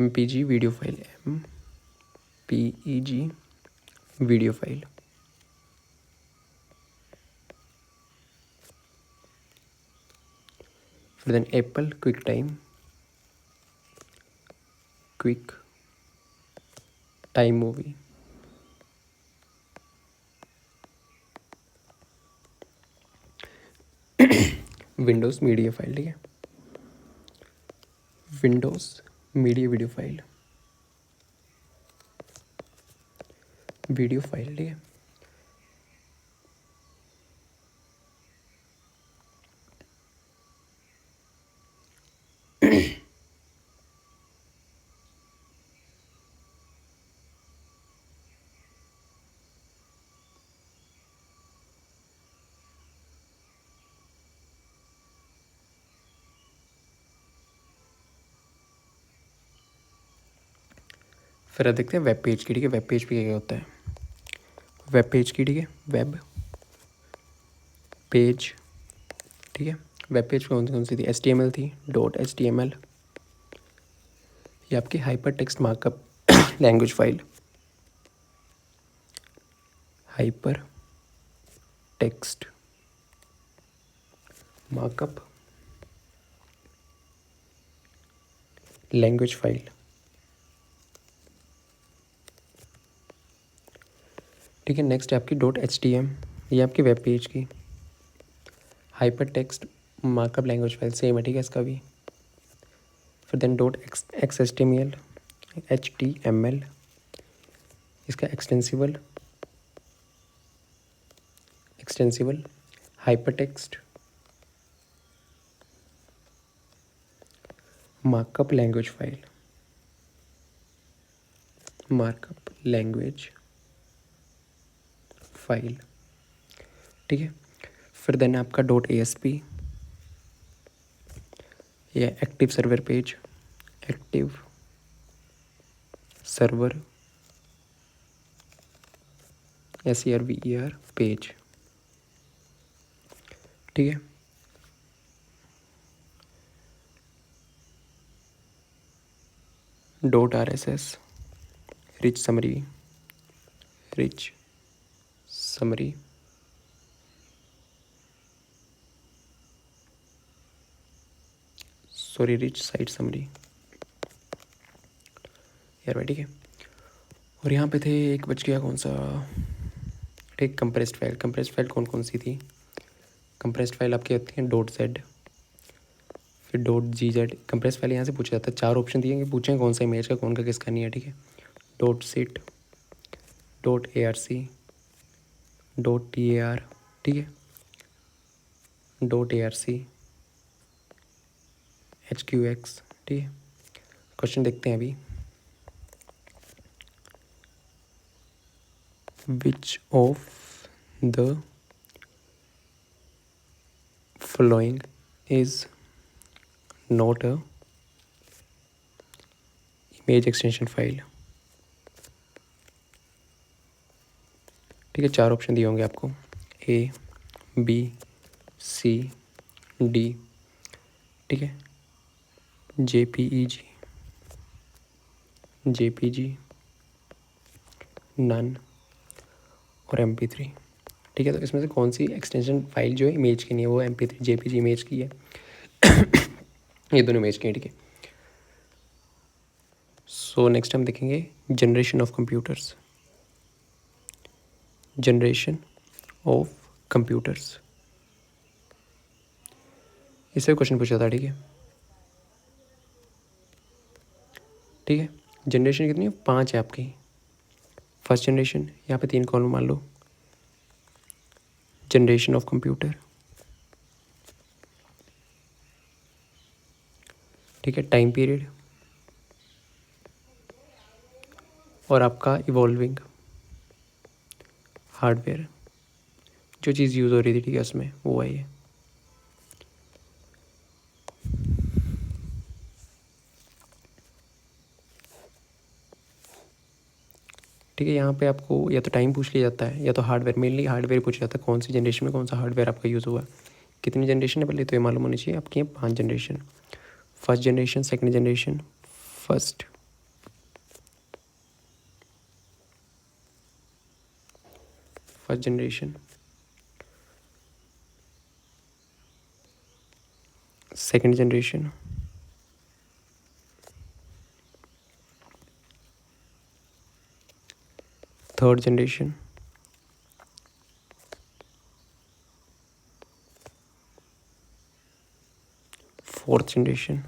MPG video file, MPEG video file. फिर then Apple QuickTime movie, Windows media file, ठीक है। विंडोज़ मीडिया वीडियो फाइल, ठीक है। फिर अब देखते हैं वेब पेज की, ठीक है। वेब पेज पे क्या होता है, वेब पेज की, ठीक है, वेब पेज, ठीक है। वेब पेज कौन सी थी, HTML थी, .html, ये आपकी hyper text markup language file, hyper text markup language file, ठीक है। नेक्स्ट है आपकी .htm, ये आपकी वेब पेज की hyper text markup language file, same है, ठीक है, इसका भी। फिर देन .xhtml, HTML, इसका extensible hyper text markup language file, markup language file, ठीक है। फिर देन आपका .asp, ये active server page, active server SERVER page, ठीक है। .rss rich summary, rich summary, sorry rich site summary, यार भाई, ठीक है। और यहाँ पे थे, एक बच गया, कौन सा, ठीक, कंप्रेस्ड फाइल। कंप्रेस्ड फाइल कौन कौन सी थी, कंप्रेस्ड फाइल आपकी होती है .z, फिर .gz। कंप्रेस्ड फाइल यहाँ से पूछा जाता है, 4 ऑप्शन दिए, पूछें कौन सा इमेज का, कौन का किसका नहीं है, ठीक है। .sit, .arc, .tar, ठीक है, .arc, HQX, ठीक है। क्वेश्चन देखते हैं अभी, विच of the following is not a image extension file, ठीक है। 4 ऑप्शन दिए होंगे आपको, A, B, C, D, ठीक है, JPG, नन और MP3, ठीक है। तो इसमें से कौन सी एक्सटेंशन फाइल जो है इमेज की नहीं है, वो MP3 JPG इमेज की है ये दोनों इमेज की है, ठीक है। सो नेक्स्ट हम देखेंगे generation of computers, generation of computers, इससे क्वेश्चन पूछा था, ठीक है, ठीक है। जनरेशन कितनी है, 5 है आपकी। फर्स्ट जनरेशन, यहाँ पे 3 कॉलम मान लो, जनरेशन ऑफ कंप्यूटर, ठीक है, टाइम पीरियड, और आपका इवॉल्विंग हार्डवेयर, जो चीज़ यूज़ हो रही थी, ठीक है, उसमें वो है ये, ठीक है। यहाँ पे आपको या तो टाइम पूछ लिया जाता है या तो हार्डवेयर, मेनली हार्डवेयर पूछा जाता है, कौन सी जनरेशन में कौन सा हार्डवेयर आपका यूज़ हुआ, कितनी जनरेशन है पहले तो ये मालूम होनी चाहिए आपकी, 5 generation. First generation, second generation, first generation, second generation, third generation, fourth generation,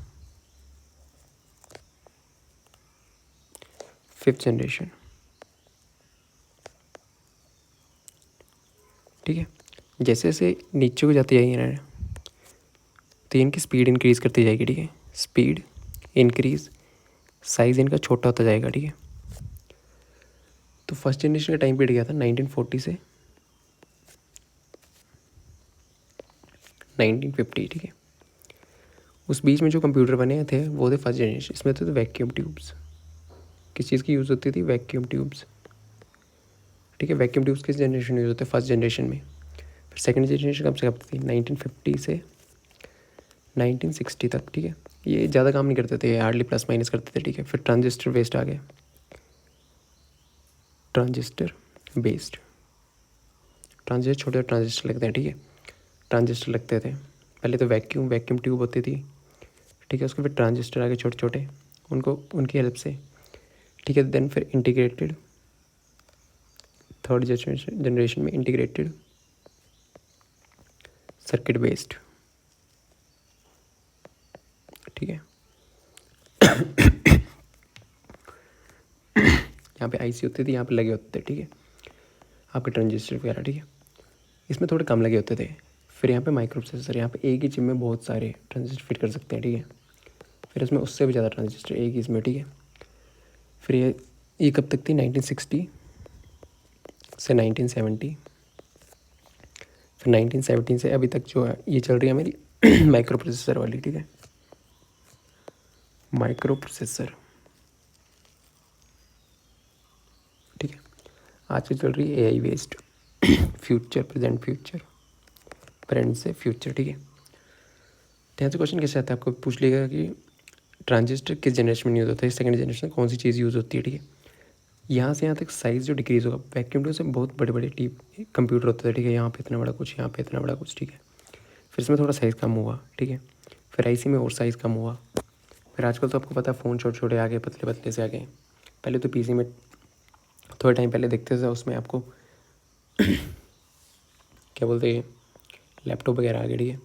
fifth generation, ठीक है। जैसे जैसे नीचे को जाती जाएगी ना, तो इनकी स्पीड इंक्रीज़ करती जाएगी, ठीक है, स्पीड इंक्रीज़, साइज़ इनका छोटा होता जाएगा, ठीक है। तो फर्स्ट जनरेशन का टाइम पीरियड गया था 1940 से 1950, ठीक है। उस बीच में जो कंप्यूटर बने थे वो थे फर्स्ट जनरेशन, इसमें थे वैक्यूम ट्यूब्स, किस चीज़ की यूज़ होती थी? Vacuum tubes. ठीक है, वैक्यूम ट्यूब्स किस जनरेशन में यूज़ होते हैं? फर्स्ट जनरेशन में। फिर सेकंड जनरेशन कब से कब थी? 1950 से 1960 तक। ठीक है, ये ज़्यादा काम नहीं करते थे, हार्डली प्लस माइनस करते थे। ठीक है, फिर ट्रांजिस्टर बेस्ड आ गए, ट्रांजिस्टर बेस्ड। ट्रांजिस्टर, छोटे ट्रांजिस्टर लगते हैं। ठीक है, ट्रांजिस्टर लगते थे पहले तो वैक्यूम ट्यूब होती थी। ठीक है, उसके फिर ट्रांजिस्टर आ गए छोटे छोटे, उनको उनकी हेल्प से। ठीक है, देन फिर इंटीग्रेटेड, थर्ड जनरेशन में इंटीग्रेटेड सर्किट बेस्ड। ठीक है, यहाँ पे आईसी होती थी, यहाँ पे लगे होते थे। ठीक है, आपके ट्रांजिस्टर वगैरह। ठीक है, इसमें थोड़े कम लगे होते थे। फिर यहाँ पे माइक्रो प्रोसेसर, यहाँ पे एक ही चिप में बहुत सारे ट्रांजिस्टर फिट कर सकते हैं। ठीक है, फिर इसमें उससे भी ज़्यादा ट्रांजिस्टर एक ही इसमें। ठीक है, फिर ये कब तक थी? 1960 से 1970। फिर 1917 से अभी तक जो है ये चल रही है मेरी माइक्रो प्रोसेसर वाली। ठीक है, माइक्रो प्रोसेसर। ठीक है, आज की चल रही है एआई बेस्ड फ्यूचर, प्रेजेंट से फ्यूचर। ठीक है, तो यहाँ से क्वेश्चन कैसे आता है? आपको पूछ लिएगा कि ट्रांजिस्टर किस जनरेशन में यूज़ होता है, सेकंड जनरेशन में कौन सी चीज़ यूज़ होती है। ठीक है, यहाँ से यहाँ तक साइज़ जो डिक्रीज़ होगा, वैक्यूम ट्यूब से बहुत बड़े बड़े टीप कंप्यूटर होते थे। ठीक है, यहाँ पे इतना बड़ा कुछ, यहाँ पे इतना बड़ा कुछ। ठीक है, फिर इसमें थोड़ा साइज़ कम हुआ। ठीक है, फिर आईसी में और साइज़ कम हुआ। फिर आजकल तो आपको पता है फ़ोन छोटे छोटे आ गए, पतले पतले से आ गए। पहले तो पीसी में थोड़े टाइम पहले देखते थे, उसमें आपको क्या बोलते हैं, लैपटॉप वगैरह आ गए। ठीक है,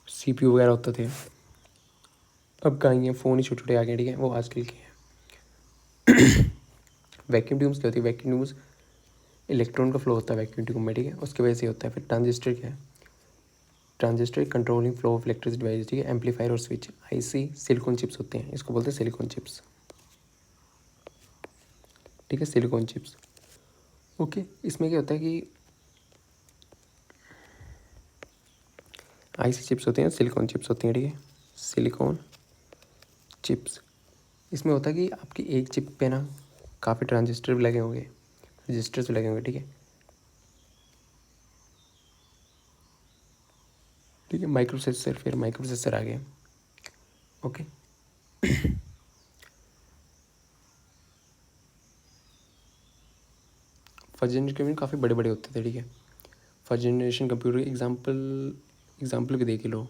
सीपीयू वगैरह होते थे। अब कहाँ ही है, फ़ोन ही छोटे छोटे आ गए। ठीक है, वो आजकल के हैं। वैक्यूम ट्यूब्स क्या होती है? वैक्यूम ट्यूब्स इलेक्ट्रॉन का फ्लो होता है वैक्यूम ट्यूब में। ठीक है, उसकी वजह से होता है। फिर ट्रांजिस्टर क्या है? Transistor controlling flow of electricity device. ठीक है, एम्पलीफायर और स्विच। आईसी सिलिकॉन चिप्स होते हैं, इसको बोलते हैं सिलिकॉन चिप्स। ठीक है, सिलिकॉन चिप्स। ओके, इसमें क्या होता है कि आईसी चिप्स होते हैं, सिलिकॉन चिप्स होती हैं। ठीक है, सिलिकॉन चिप्स। इसमें होता है कि आपकी एक चिप पे ना काफ़ी ट्रांजिस्टर भी लगे होंगे, रजिस्टर्स भी लगे होंगे। ठीक है, ठीक है, माइक्रो प्रोसेसर। फिर माइक्रो प्रोसेसर आ गया। ओके, फर्स्ट जनरेशन कंप्यूटर काफ़ी बड़े बड़े होते थे। ठीक है, फर्स्ट जनरेशन कंप्यूटर एग्जाम्पल भी देख लो।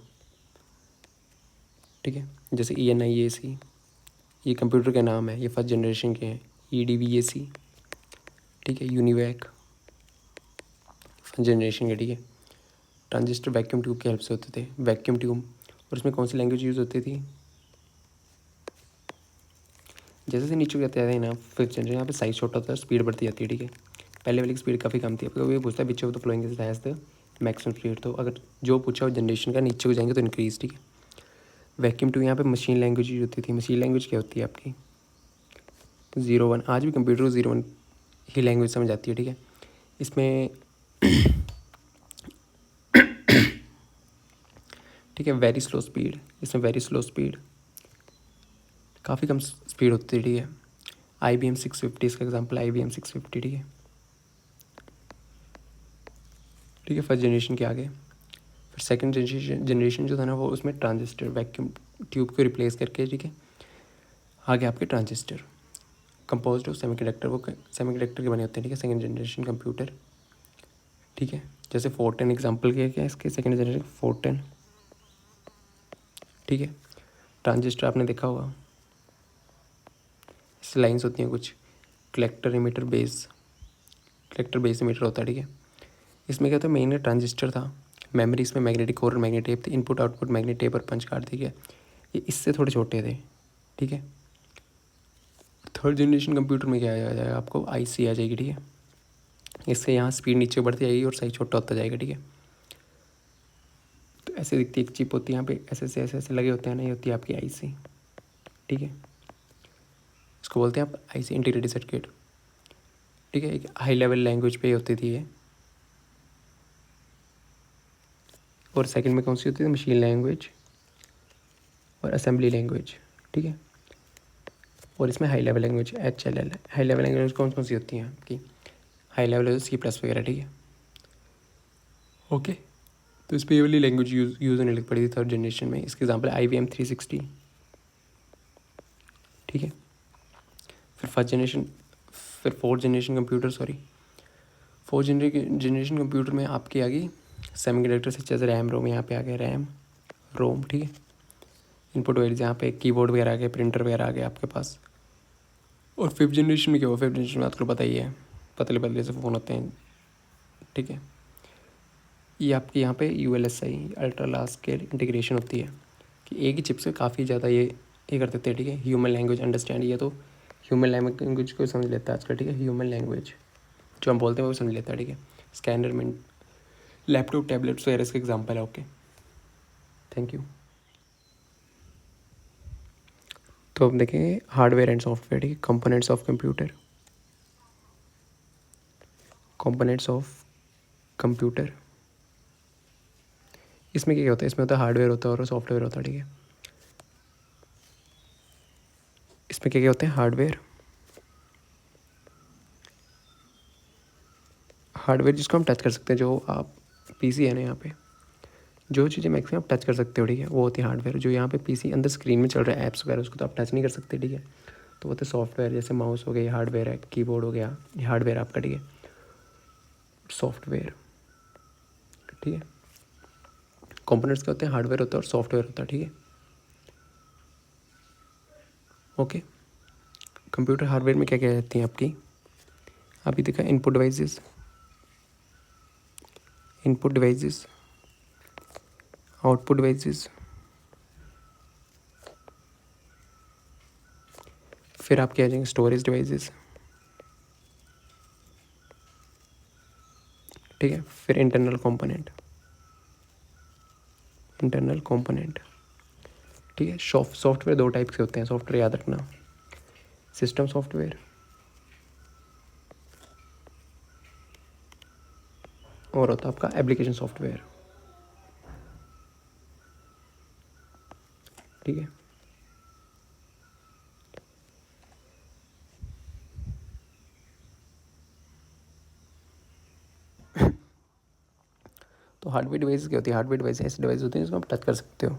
ठीक है, जैसे ENIAC, ये कंप्यूटर का नाम है, ये फर्स्ट जनरेशन के हैं। EDVAC, ठीक है, यूनिवैक, फर्स्ट जनरेशन के। ठीक है, ट्रांजिस्टर वैक्यूम ट्यूब की हेल्प से होते थे, वैक्यूम ट्यूब। और इसमें कौन सी लैंग्वेज यूज़ होती थी? जैसे जैसे नीचे जाते हैं ना, फिफ्थ जनरेशन, यहाँ पे साइज छोटा होता है, स्पीड बढ़ती जाती है। ठीक है, पहले वाली की स्पीड काफ़ी कम थी। अब ये पूछता है विच of the following is has the maximum speed. तो अगर जो पूछा हो जनरेशन का, नीचे को जाएंगे तो इंक्रीज। ठीक है, वैक्यूम ट्यूब यहाँ पे मशीन लैंग्वेज यूज होती थी। मशीन लैंग्वेज क्या होती है आपकी? 01। आज भी कंप्यूटर को 01 ही लैंग्वेज समझ आती है। ठीक है, इसमें ठीक है, वेरी स्लो स्पीड, इसमें वेरी स्लो स्पीड, काफ़ी कम स्पीड होती है। ठीक है, IBM 650 इसका एग्जांपल, IBM 650। ठीक है, ठीक है, फर्स्ट जनरेशन के आगे। फिर सेकंड जनरेशन जो था ना, वो उसमें ट्रांजिस्टर वैक्यूम ट्यूब को रिप्लेस करके। ठीक है, आगे आपके ट्रांजिस्टर कंपोज्ड ऑफ सेमीकंडक्टर, वो सेमीकंडक्टर के बने होते हैं। ठीक है, सेकंड जनरेशन कंप्यूटर। ठीक है, जैसे फोर्टन एग्जांपल क्या इसके, सेकंड जनरेशन फोर्टन। ठीक है, ट्रांजिस्टर आपने देखा होगा, इस लाइन्स होती हैं कुछ, collector emitter base, collector base emitter होता है। ठीक है, इसमें क्या था, मेन ट्रांजिस्टर था, मेमोरी इसमें मैग्नेटिक कोर और मैग्नेट टेप थे, इनपुट आउटपुट मैग्नेट टेप और पंच कार्ड। ठीक है, ये इससे थोड़े छोटे थे। ठीक है, थर्ड जनरेशन कंप्यूटर में क्या आ जाएगा आपको? आईसी आ जाएगी। ठीक है, इससे यहाँ स्पीड नीचे बढ़ती जाएगी और साइज छोटा होता जाएगा। ठीक है, तो ऐसे दिखती है एक चिप होती है, यहाँ पे ऐसे ऐसे लगे होते हैं ना, ये होती है आपकी आईसी। ठीक है, इसको बोलते हैं आप आईसी, इंटीग्रेटेड सर्किट। ठीक है, एक हाई लेवल लैंग्वेज पे होती थी ये। और सेकंड में कौन सी होती थी? मशीन लैंग्वेज और असेंबली लैंग्वेज। ठीक है, और इसमें high level language HLL। High level language कौन कौन सी होती हैं आपकी? हाई लेवल C+ वगैरह, ठीक है। ओके, तो इस पर ये वाली लैंग्वेज यूज़ होने लग पड़ी थी 3rd जनरेशन में। इसके एग्जाम्पल IBM 360, ठीक है। फिर 4th generation computer, 4th generation computer में आपकी आ गई सेमीकंडक्टर से जैसे रैम रोम, यहाँ पे आ गया रैम रोम, ठीक है। इनपुट डिवाइस यहाँ पे कीबोर्ड वगैरह आ गए, प्रिंटर वगैरह आ गए आपके पास। और 5th जनरेशन में क्या हुआ? 5th जनरेशन में आपको पता ही है, पतले पतले से फ़ोन होते हैं, ठीक है। ये आपके यहाँ पे ULSI ultra large scale integration होती है कि एक ही चिप से काफ़ी ज़्यादा ये कर देते हैं, ठीक है। ह्यूमन लैंग्वेज अंडरस्टैंड, ये तो ह्यूमन लैंग्वेज को समझ लेता है आजकल, ठीक है। ह्यूमन लैंग्वेज जो हम बोलते हैं वो समझ लेता है, ठीक है। स्कैनर में लैपटॉप टैबलेट्स वगैरह इसका एग्जाम्पल है। Okay, thank you. तो अब देखें हार्डवेयर एंड सॉफ्टवेयर, ठीक है। Components of computer, components of computer, इसमें क्या होता है? इसमें होता है हार्डवेयर होता है और सॉफ्टवेयर होता है, ठीक है। इसमें क्या क्या होते हैं? हार्डवेयर जिसको हम टच कर सकते हैं, जो आप PC है ना, यहाँ पे जो चीज़ें मैक्सिमम आप टच कर सकते हो, ठीक है, वो होती है हार्डवेयर। जो यहाँ पे PC अंदर स्क्रीन में चल रहा है ऐप्स वगैरह, उसको तो आप टच नहीं कर सकते, ठीक है। तो वो होते हैं सॉफ्टवेयर, जैसे माउस हो गया, ये हार्डवेयर है, कीबोर्ड हो गया, ये हार्डवेयर आपका, ठीक है। सॉफ्टवेयर, ठीक है। कंपोनेंट्स क्या होते हैं? हार्डवेयर होता है और सॉफ्टवेयर होता है, ठीक है। ओके, कंप्यूटर हार्डवेयर में क्या क्या रहती हैं आपकी? अभी देखा इनपुट डिवाइसेस, आउटपुट डिवाइसेस, फिर आपके आ जाएंगे स्टोरेज डिवाइसेस, ठीक है। फिर इंटरनल कंपोनेंट, ठीक है। सॉफ्टवेयर 2 टाइप के होते हैं, सॉफ्टवेयर याद रखना। सिस्टम सॉफ्टवेयर और होता है आपका एप्लीकेशन सॉफ्टवेयर, ठीक है। तो हार्डवेयर डिवाइस क्या होती है? हार्डवेयर डिवाइस ऐसे डिवाइस होते हैं जिसको आप टच कर सकते हो,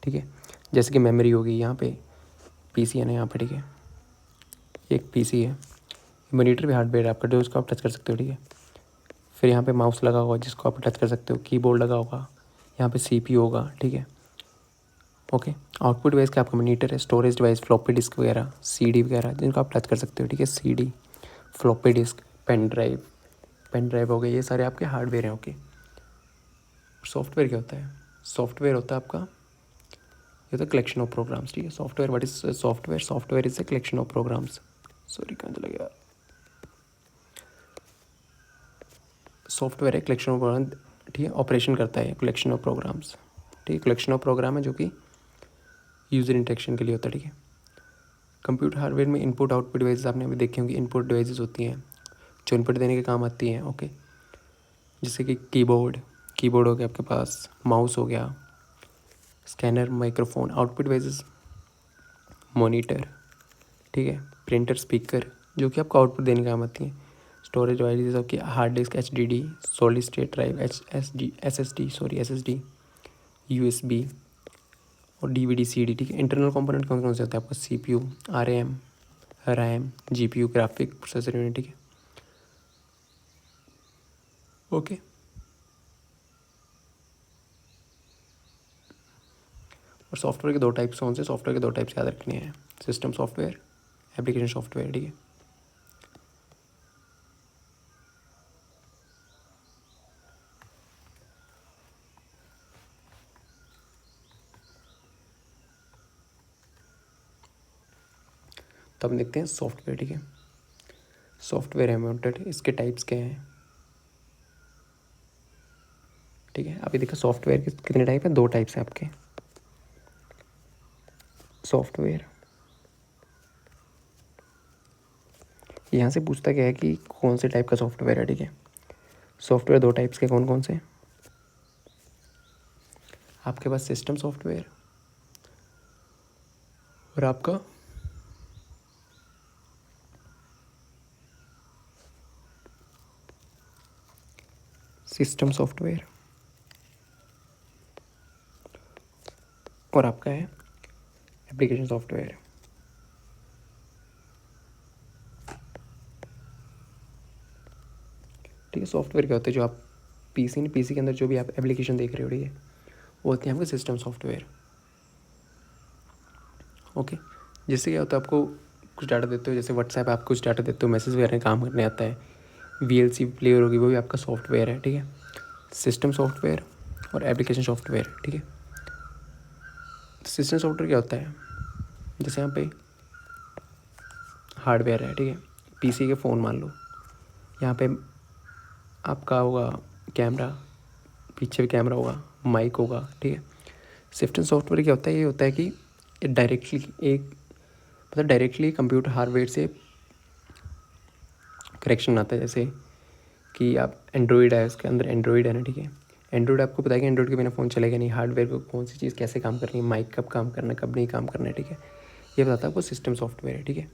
ठीक है। जैसे कि मेमोरी होगी, यहाँ पे PC है ना, यहाँ पे, ठीक है। एक PC है, मॉनिटर भी हार्डवेयर है आपका, जो उसको आप टच कर सकते हो, ठीक है। फिर यहाँ पे माउस लगा होगा जिसको आप टच कर सकते हो, कीबोर्ड लगा होगा, यहाँ पे CPU होगा, ठीक है। ओके, आउटपुट डिवाइस का आपका मॉनिटर है, स्टोरेज डिवाइस, फ्लॉपी डिस्क वगैरह, CD वगैरह, जिनको आप टच कर सकते हो, ठीक है। CD, floppy disk, pen drive हो गए, ये सारे आपके हार्डवेयर हैं। ओके, सॉफ्टवेयर क्या होता है? सॉफ्टवेयर होता है आपका, ये होता है कलेक्शन ऑफ प्रोग्राम्स, ठीक है। Software, what is software? Software is a collection of programs. Sorry, कहाँ चला गया? सॉफ्टवेयर है कलेक्शन ऑफ प्रोग्राम, ठीक है। ऑपरेशन करता है कलेक्शन ऑफ प्रोग्राम्स, ठीक है। कलेक्शन ऑफ प्रोग्राम है जो कि यूज़र इंटरेक्शन के लिए होता है, ठीक है। कंप्यूटर हार्डवेयर में इनपुट आउटपुट डिवाइसेस आपने अभी देखे होंगे, इनपुट डिवाइसेस होती हैं जो इनपुट देने के काम आती हैं। ओके, जैसे कि कीबोर्ड हो गया आपके पास, माउस हो गया, scanner, microphone. Output devices monitor, ठीक है, प्रिंटर, स्पीकर, जो कि आपको आउटपुट देने का काम आती हैं। स्टोरेज डिवाइसेस आपकी hard disk, HDD, solid state drive, SSD, USB और DVD, CD, ठीक है। इंटरनल कंपोनेंट कौन कौन से होते हैं आपका? CPU, RAM, GPU, graphic processor unit, ठीक है। ओके, और सॉफ्टवेयर के 2 टाइप्स कौन से? सॉफ्टवेयर के 2 टाइप्स याद रखने हैं, सिस्टम सॉफ्टवेयर, एप्लीकेशन सॉफ्टवेयर, ठीक है। तो अब देखते हैं सॉफ्टवेयर, ठीक है। सॉफ्टवेयर है माउंटेड, इसके टाइप्स क्या हैं, ठीक है। अभी देखो सॉफ्टवेयर के कितने टाइप हैं? 2 टाइप्स हैं आपके सॉफ्टवेयर। यहाँ से पूछता क्या है कि कौन से टाइप का सॉफ्टवेयर है, ठीक है। सॉफ्टवेयर 2 टाइप्स के कौन कौन से? आपके पास सिस्टम सॉफ्टवेयर और आपका सिस्टम सॉफ्टवेयर, और आपका है एप्लीकेशन सॉफ्टवेयर। ठीक है, सॉफ्टवेयर क्या होता है, जो आप पीसी के अंदर जो भी आप एप्लीकेशन देख रहे हो, ठीक है, वो होते हैं आपके सिस्टम सॉफ्टवेयर। ओके, जिससे क्या होता है, आपको कुछ डाटा देते हो, जैसे व्हाट्सएप आप कुछ डाटा देते हो, मैसेज वगैरह काम करने आता है, वीएलसी प्लेयर होगी, वो भी आपका सॉफ्टवेयर है। ठीक है, सिस्टम सॉफ्टवेयर और एप्लीकेशन सॉफ्टवेयर। ठीक है, सिस्टम सॉफ्टवेयर क्या होता है, जैसे यहाँ पे हार्डवेयर है, ठीक है, पीसी के फ़ोन मान लो, यहाँ पे आपका होगा कैमरा, पीछे भी कैमरा होगा, माइक होगा। ठीक है, सिस्टम सॉफ्टवेयर क्या होता है, ये होता है कि डायरेक्टली कंप्यूटर हार्डवेयर से कनेक्शन आता है। जैसे कि आप एंड्रॉयड है, उसके अंदर एंड्रॉयड है ना, ठीक है, एंड्रॉयड आपको पता है कि एंड्रॉयड के बिना फ़ोन चलेगा नहीं, हार्डवेयर को कौन सी चीज़ कैसे काम करनी है, माइक कब काम करना है, कब नहीं काम करना है। ठीक है, ये बताता है आपको सिस्टम सॉफ्टवेयर है। ठीक है,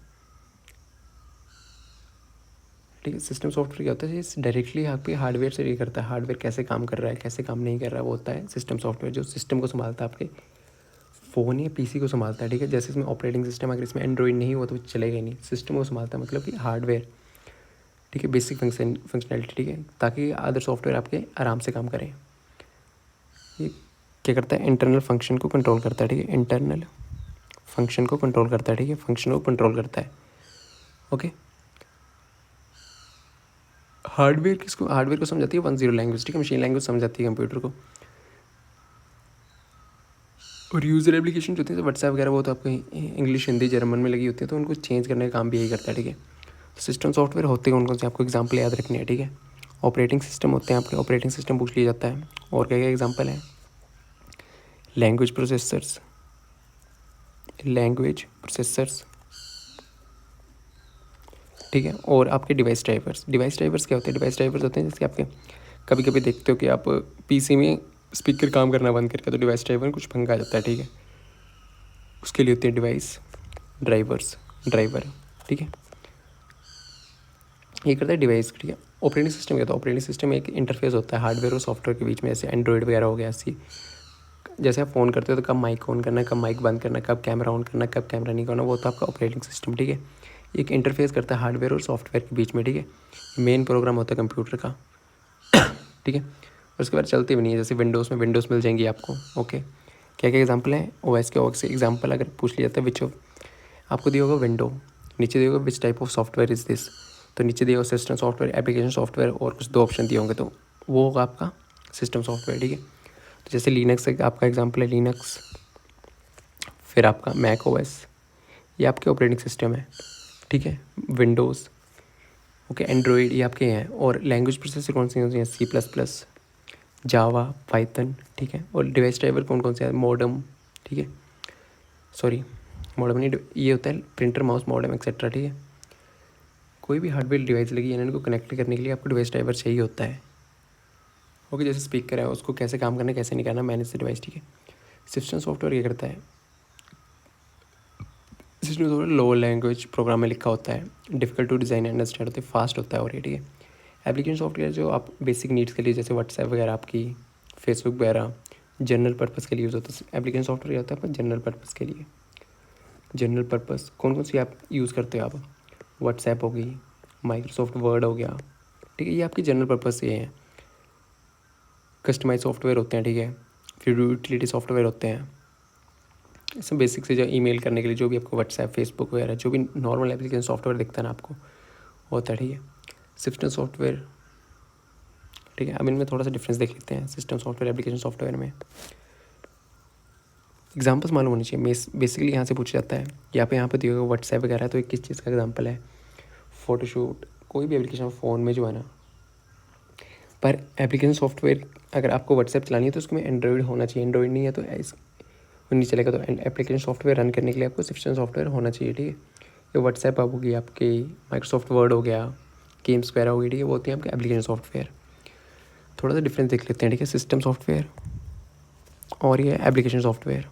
ठीक है, सिस्टम सॉफ्टवेयर क्या होता है, ये डायरेक्टली आपके हार्डवेयर से ये करता है, हार्डवेयर कैसे काम कर रहा है, कैसे काम नहीं कर रहा है, वो होता है सिस्टम सॉफ्टवेयर, जो सिस्टम को संभालता है, आपके फ़ोन या पीसी को संभालता है। ठीक है, जैसे इसमें ऑपरेटिंग सिस्टम, अगर इसमें एंड्रॉइड नहीं हो तो चलेगा ही नहीं, सिस्टम को संभालता है, मतलब कि हार्डवेयर। ठीक है, बेसिक फंक्शनैलिटी। ठीक है, ताकि अदर सॉफ्टवेयर आपके आराम से काम करें। ये क्या करता है, इंटरनल फंक्शन को कंट्रोल करता है। ठीक है, इंटरनल फंक्शन को कंट्रोल करता है। ठीक है, फंक्शन को कंट्रोल करता है। ओके, हार्डवेयर को समझाती है 10 लैंग्वेज। ठीक है, मशीन लैंग्वेज समझाती है कंप्यूटर को। और यूज़र एप्लीकेशन जो होती है, व्हाट्सएप वगैरह, वो तो आपको इंग्लिश, हिंदी, जर्मन में लगी होती है, तो उनको चेंज करने का काम भी यही करता है। ठीक है, सिस्टम सॉफ्टवेयर होते हैं कौन से, आपको एग्जाम्पल याद रखने हैं। ठीक है, ऑपरेटिंग सिस्टम होते हैं आपके, ऑपरेटिंग सिस्टम पूछ लिया जाता है। और क्या क्या एग्जाम्पल है, लैंग्वेज प्रोसेसर्स, ठीक है, और आपके डिवाइस ड्राइवर्स क्या होते हैं, डिवाइस ड्राइवर्स होते हैं जैसे आपके कभी कभी देखते हो कि आप पीसी में स्पीकर काम करना बंद करके, तो डिवाइस ड्राइवर कुछ भंग आ जाता है। ठीक है, उसके लिए होते हैं डिवाइस ड्राइवर। ठीक है, ये करता है डिवाइस। ठीक है, ऑपरेटिंग सिस्टम क्या होता है, ऑपरेटिंग सिस्टम एक इंटरफेस होता है हार्डवेयर और सॉफ्टवेयर के बीच में, जैसे एंड्रॉइड वगैरह हो गया। ऐसी जैसे आप फ़ोन करते हो तो कब माइक ऑन करना है, कब माइक बंद करना है, कब कैमरा ऑन करना है, कब कैमरा नहीं करना, वो तो आपका ऑपरेटिंग सिस्टम। ठीक है, एक इंटरफेस करता है हार्डवेयर और सॉफ्टवेयर के बीच में। ठीक है, मेन प्रोग्राम होता है कंप्यूटर का। ठीक है, और उसके बाद चलती भी नहीं है, जैसे विंडोज़ में विंडोज़ मिल जाएंगी आपको। ओके, क्या क्या एग्जाम्पल है, ओएस के ओएस एग्जाम्पल अगर पूछ लिया जाता है, विच ऑफ, आपको दिया होगा विंडो, नीचे दिया होगा which type of software is this, तो नीचे दिया होगा सिस्टम सॉफ्टवेयर, एप्लीकेशन सॉफ्टवेयर, और कुछ 2 ऑप्शन दिए होंगे, तो वो होगा आपका सिस्टम सॉफ्टवेयर। ठीक है, तो जैसे लिनक्स आपका एग्जाम्पल है, लिनक्स, फिर आपका मैक ओएस, ये आपके ऑपरेटिंग सिस्टम है। ठीक है, विंडोज़, ओके, एंड्रॉयड, ये आपके हैं। और लैंग्वेज प्रोसेसर कौन सी हैं, C++, जावा, पाइथन। ठीक है, और डिवाइस ड्राइवर कौन कौन से हैं, मॉडम। ठीक है, सॉरी, मॉडम नहीं, ये होता है प्रिंटर, माउस, मॉडम एक्सेट्रा। ठीक है, कोई भी हार्डवेयर डिवाइस लगी है, इनको कनेक्ट करने के लिए आपको डिवाइस ड्राइवर चाहिए होता है। ओके, जैसे स्पीकर है, उसको कैसे काम करना है, कैसे नहीं करना, मैनेज द डिवाइस। ठीक है, सिस्टम सॉफ्टवेयर क्या करता है, सिस्टम सॉफ्टवेयर लो लैंग्वेज प्रोग्राम में लिखा होता है, डिफिकल्ट टू डिज़ाइन अंडरस्टैंड होता है, फास्ट होता है, और ये ठीक है। एप्लीकेशन सॉफ्टवेयर जो आप बेसिक नीड्स के लिए, जैसे व्हाट्सएप वगैरह, आपकी फेसबुक वगैरह, जनरल पर्पज़ के लिए यूज़ होता है। एप्लीकेशन सॉफ्टवेयर क्या होता है आपका, जनरल पर्पज़ के लिए। जनरल पर्पज़ कौन कौन सी आप यूज़ करते हो, आप व्हाट्सएप हो गई, माइक्रोसॉफ्ट वर्ड हो गया। ठीक है, ये आपकी जनरल पर्पज़ से हैं। कस्टमाइज सॉफ्टवेयर होते हैं। ठीक है, फिर यूटिलिटी सॉफ्टवेयर होते हैं, इसमें बेसिक से जो ईमेल करने के लिए, जो भी आपको व्हाट्सएप, फेसबुक वगैरह, जो भी नॉर्मल एप्लीकेशन सॉफ्टवेयर दिखता है ना आपको, होता है। ठीक है, सिस्टम सॉफ्टवेयर। ठीक है, अब इनमें थोड़ा सा डिफरेंस देख लेते हैं, सिस्टम सॉफ्टवेयर, एप्लीकेशन सॉफ्टवेयर में। एग्जाम्पल्स मालूम होनी चाहिए, बेसिकली यहाँ से पूछा जाता है कि आप यहाँ पे दिए हुए व्हाट्सएप वगैरह है, तो एक किस चीज़ का एग्जाम्पल है, फ़ोटोशूट, कोई भी एप्लीकेशन फ़ोन में जो है ना। पर एप्लीकेशन सॉफ्टवेयर अगर आपको व्हाट्सएप चलानी है तो उसमें एंड्रॉइड होना चाहिए, एंड्रॉइड नहीं है तो नहीं चलेगा। तो एप्लीकेशन सॉफ्टवेयर रन करने के लिए आपको सिस्टम सॉफ्टवेयर होना चाहिए। ठीक है, ये व्हाट्सएप आप होगी, आपकी माइक्रोसॉफ्ट वर्ड हो गया, गेम्स वगैरह होगी। ठीक है, वो होती है आपके एप्लीकेशन सॉफ्टवेयर। थोड़ा सा डिफरेंस देख लेते हैं। ठीक है, सिस्टम सॉफ्टवेयर और ये एप्लीकेशन सॉफ्टवेयर।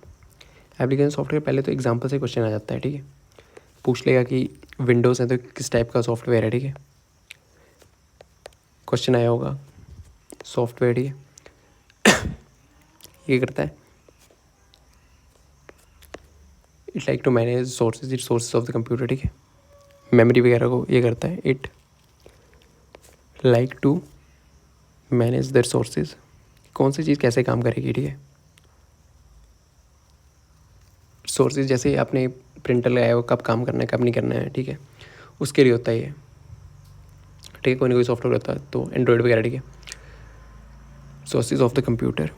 एप्लीकेशन सॉफ्टवेयर पहले तो एग्जाम्पल से क्वेश्चन आ जाता है। ठीक है, पूछ लेगा कि विंडोज़ है तो किस टाइप का सॉफ्टवेयर है। ठीक है, क्वेश्चन आया होगा, सॉफ्टवेयर, ठीक है, ये करता है it like to manage sources of the computer, ठीक है, मेमोरी वगैरह को ये करता है। It like to manage the sources, कौन सी चीज़ कैसे काम करेगी, ठीक है। सोर्सेज जैसे आपने प्रिंटर लगाया वो कब काम करना है कब नहीं करना है, ठीक है, उसके लिए होता है ये, ठीक है। कोई ना कोई सॉफ्टवेयर होता है तो एंड्रॉयड वगैरह, ठीक है। Sources of the computer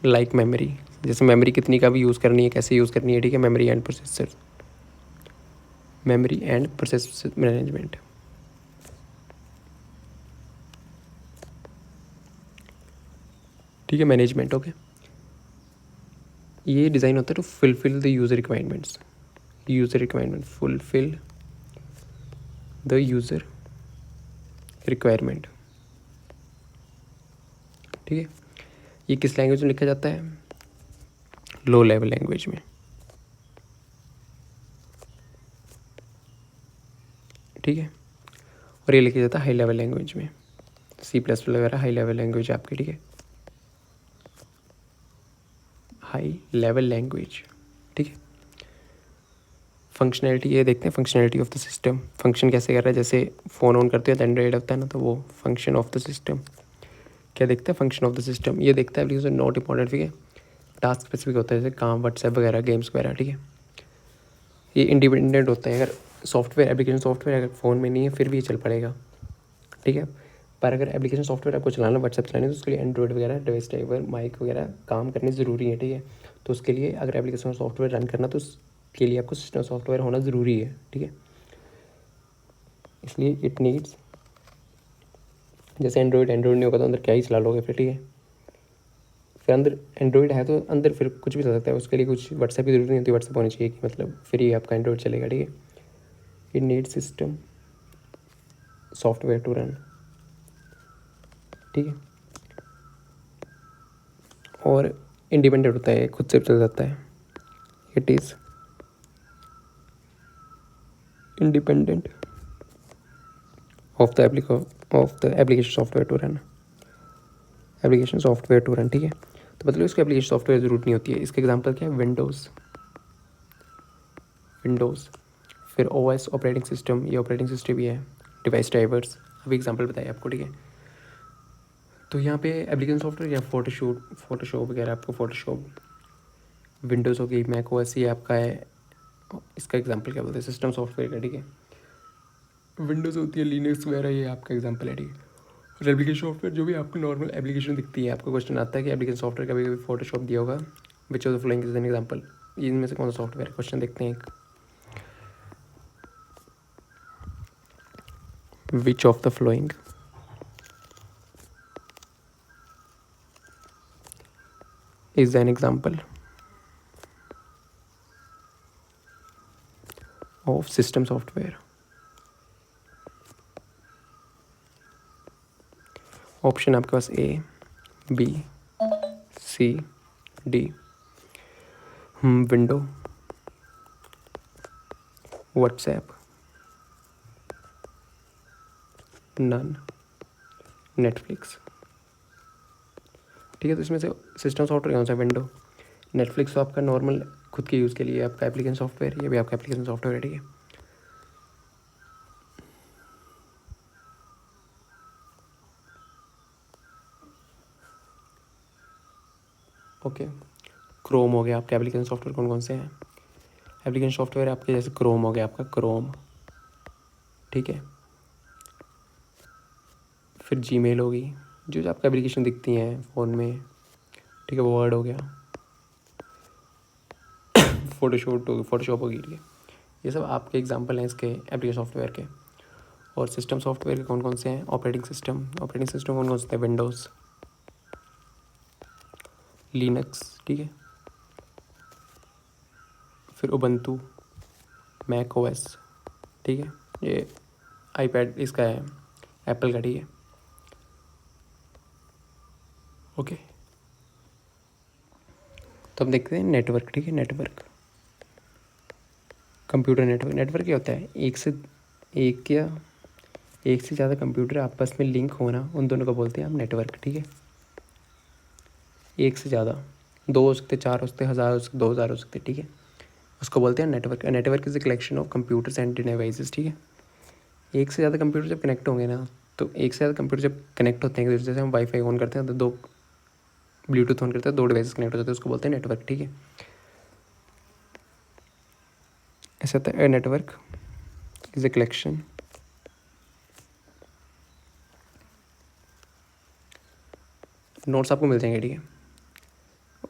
like memory, जैसे मेमोरी कितनी का भी यूज़ करनी है, कैसे यूज़ करनी है, ठीक है। Memory and processor, memory and processor management, ठीक है, मैनेजमेंट, ओके। ये डिज़ाइन होता है to fulfil the user requirements, fulfil the user requirement, ठीक है। ये किस लैंग्वेज में लिखा जाता है, लो लेवल लैंग्वेज में, ठीक है। और ये लिखा जाता है हाई लेवल लैंग्वेज में, C++ वगैरह हाई लेवल लैंग्वेज आपकी, ठीक है, हाई लेवल लैंग्वेज, ठीक है। फंक्शनैलिटी ये देखते हैं, functionality of the system, function कैसे कर रहा है, जैसे फ़ोन ऑन करते हो तो एंड्रॉइड होता है ना, तो वो फंक्शन ऑफ द सिस्टम क्या देखता है, फंक्शन ऑफ द सिस्टम, ये देखता है बिकॉज नॉट इंपॉर्टेंट, ठीक है। टास्क स्पेसिफिक होता है जैसे काम, व्हाट्सएप वगैरह, गेम्स वगैरह, ठीक है। ये इंडिपेंडेंट होता है, अगर सॉफ्टवेयर एप्लीकेशन सॉफ्टवेयर अगर फ़ोन में नहीं है फिर भी ये चल पड़ेगा, ठीक है। पर अगर एप्लीकेशन सॉफ्टवेयर आपको चलाना, व्हाट्सएप चलाना है तो उसके लिए एंड्रॉइड वगैरह, डिवाइस ड्राइवर, माइक वगैरह काम करने ज़रूरी है, ठीक है। तो उसके लिए अगर एप्लीकेशन सॉफ्टवेयर रन करना तो उसके लिए आपको सिस्टम सॉफ्टवेयर होना ज़रूरी है, ठीक है। इसलिए इट नीड्स, जैसे एंड्रॉइड नहीं होगा तो अंदर क्या ही चला लोगे फिर, ठीक है। फिर अंदर एंड्रॉइड है तो अंदर फिर कुछ भी चल सकता है, उसके लिए कुछ व्हाट्सएप की जरूरत नहीं होती, व्हाट्सएप होनी चाहिए कि मतलब फिर ही आपका एंड्रॉइड चलेगा, ठीक है। It need system software to run, ठीक है। और इंडिपेंडेंट होता है, खुद से चल जाता है, it is independent of the application software to run, application software to run, ठीक है। तो मतलब इसको एप्लीकेशन सॉफ्टवेयर ज़रूरत नहीं होती है। इसका एग्जांपल क्या है, विंडोज़, फिर OS ऑपरेटिंग सिस्टम, ये ऑपरेटिंग सिस्टम भी है, डिवाइस ड्राइवर्स, अभी एग्जांपल बताया आपको, ठीक है। तो यहाँ पे एप्लीकेशन सॉफ्टवेयर या फोटोशॉप वगैरह, आपको फोटोशॉप, विंडोज़ हो गई, मैक OS, ये आपका है। इसका एग्जांपल क्या बोलते हैं, सिस्टम सॉफ्टवेयर का, ठीक है। विंडोज़ होती है, लिनक्स वगैरह, ये आपका एग्जांपल है, ठीक है। और एप्लीकेशन सॉफ्टवेयर जो भी आपको नॉर्मल एप्लीकेशन दिखती है, आपको क्वेश्चन आता है कि एप्लीकेशन सॉफ्टवेयर कभी कभी फोटोशॉप दिया होगा, which of the following is an example, इनमें से कौन सा सॉफ्टवेयर, क्वेश्चन देखते हैं एक, which of the following is an example of system software. Option आपके पास A, B, C, D, window, WhatsApp, none, Netflix, ठीक है। तो इसमें से सिस्टम सॉफ्टवेयर कौन सा, विंडो, नेटफ्लिक्स तो आपका नॉर्मल खुद के यूज़ के लिए आपका एप्लीकेशन सॉफ्टवेयर, ये भी आपका एप्लीकेशन सॉफ्टवेयर है, ठीक है। ओके, क्रोम हो गया आपके एप्लीकेशन सॉफ्टवेयर, कौन कौन से हैं एप्लीकेशन सॉफ्टवेयर आपके, जैसे क्रोम हो गया आपका, क्रोम, ठीक है। फिर जीमेल होगी, जो जो आपका एप्लीकेशन दिखती हैं फ़ोन में, ठीक है। वर्ड हो गया, फोटोशॉप होगी, ठीक है। ये सब आपके एग्जांपल हैं इसके एप्लीकेशन सॉफ्टवेयर के। और सिस्टम सॉफ्टवेयर के कौन कौन से हैं, ऑपरेटिंग सिस्टम कौन कौन से हैं, विंडोज़, लिनक्स, ठीक है। फिर उबंटू, मैक OS, ठीक है। ये आईपैड इसका है, एप्पल का, ठीक है, ओके। तो अब देखते हैं नेटवर्क, ठीक है। नेटवर्क, कंप्यूटर नेटवर्क क्या होता है, एक या एक से ज़्यादा कंप्यूटर आपस में लिंक होना, उन दोनों को बोलते हैं हम नेटवर्क, ठीक है। एक से ज़्यादा, 2 हो सकते, 4 हो सकते, 1000 हो सकते, 2000 हो सकते, ठीक है, उसको बोलते हैं network. Network is a collection of computers end devices, ठीक है। एक से ज़्यादा कंप्यूटर जब कनेक्ट होंगे ना, तो एक से ज़्यादा कंप्यूटर जब कनेक्ट होते हैं, जैसे हम वाईफाई ऑन करते हैं तो 2 ब्लूटूथ ऑन करते हैं, 2 डिवाइसेस कनेक्ट हो जाते हैं, उसको बोलते हैं नेटवर्क, ठीक है। ऐसा होता है network is a collection notes आपको मिल जाएंगे, ठीक है,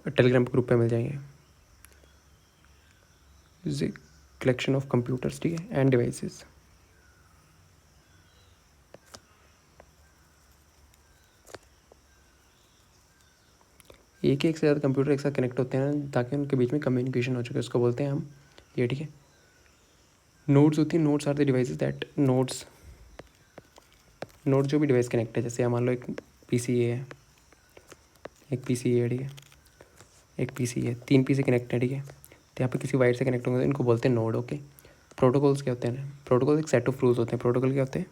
टेलीग्राम ग्रुप पे मिल जाएंगे। Is a collection of computers, ठीक है, एंड डिवाइसेस। एक से ज़्यादा कंप्यूटर एक साथ कनेक्ट होते हैं ताकि उनके बीच में कम्युनिकेशन हो सके, उसको बोलते हैं हम ये, ठीक है। नोड्स होती है, nodes are the devices that nodes, node जो भी डिवाइस कनेक्ट है, जैसे मान लो एक पीसी है, एक पीसी है, ठीक है, एक पीसी है, 3 पीसी कनेक्ट है, ठीक है, तो यहाँ पे किसी वायर से कनेक्ट होंगे तो इनको बोलते हैं नोड, ओके। प्रोटोकॉल्स क्या होते हैं? प्रोटोकॉल एक सेट ऑफ रूल्स होते हैं। प्रोटोकॉल क्या होते हैं?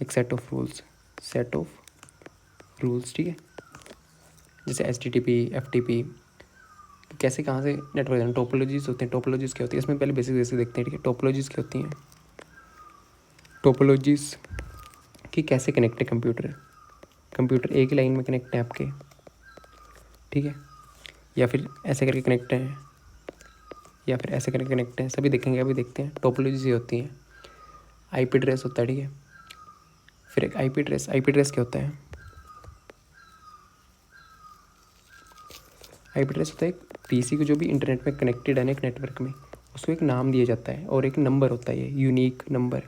एक set of rules, set of rules, ठीक है। जैसे HTTP, FTP, कैसे कहाँ से नेटवर्क है। टोपोलॉजीज होते हैं। टोपोलॉजीज क्या होती है? इसमें पहले बेसिक देखते हैं, ठीक है। टोपोलॉजीज क्या होती हैं? टोपोलॉजीज कि कैसे कनेक्ट है कंप्यूटर, कंप्यूटर एक ही लाइन में कनेक्ट है आपके, ठीक है, या फिर ऐसे करके कनेक्ट है, या फिर ऐसे करके कनेक्ट है, सभी देखेंगे, अभी देखते हैं। टोपोलॉजीज ये होती हैं। IP एड्रेस होता है, ठीक है। फिर एक IP एड्रेस क्या होता है? IP एड्रेस होता है एक पीसी को जो भी इंटरनेट में कनेक्टेड है ना एक नेटवर्क में, उसको एक नाम दिया जाता है और एक नंबर होता है, ये यूनिक नंबर,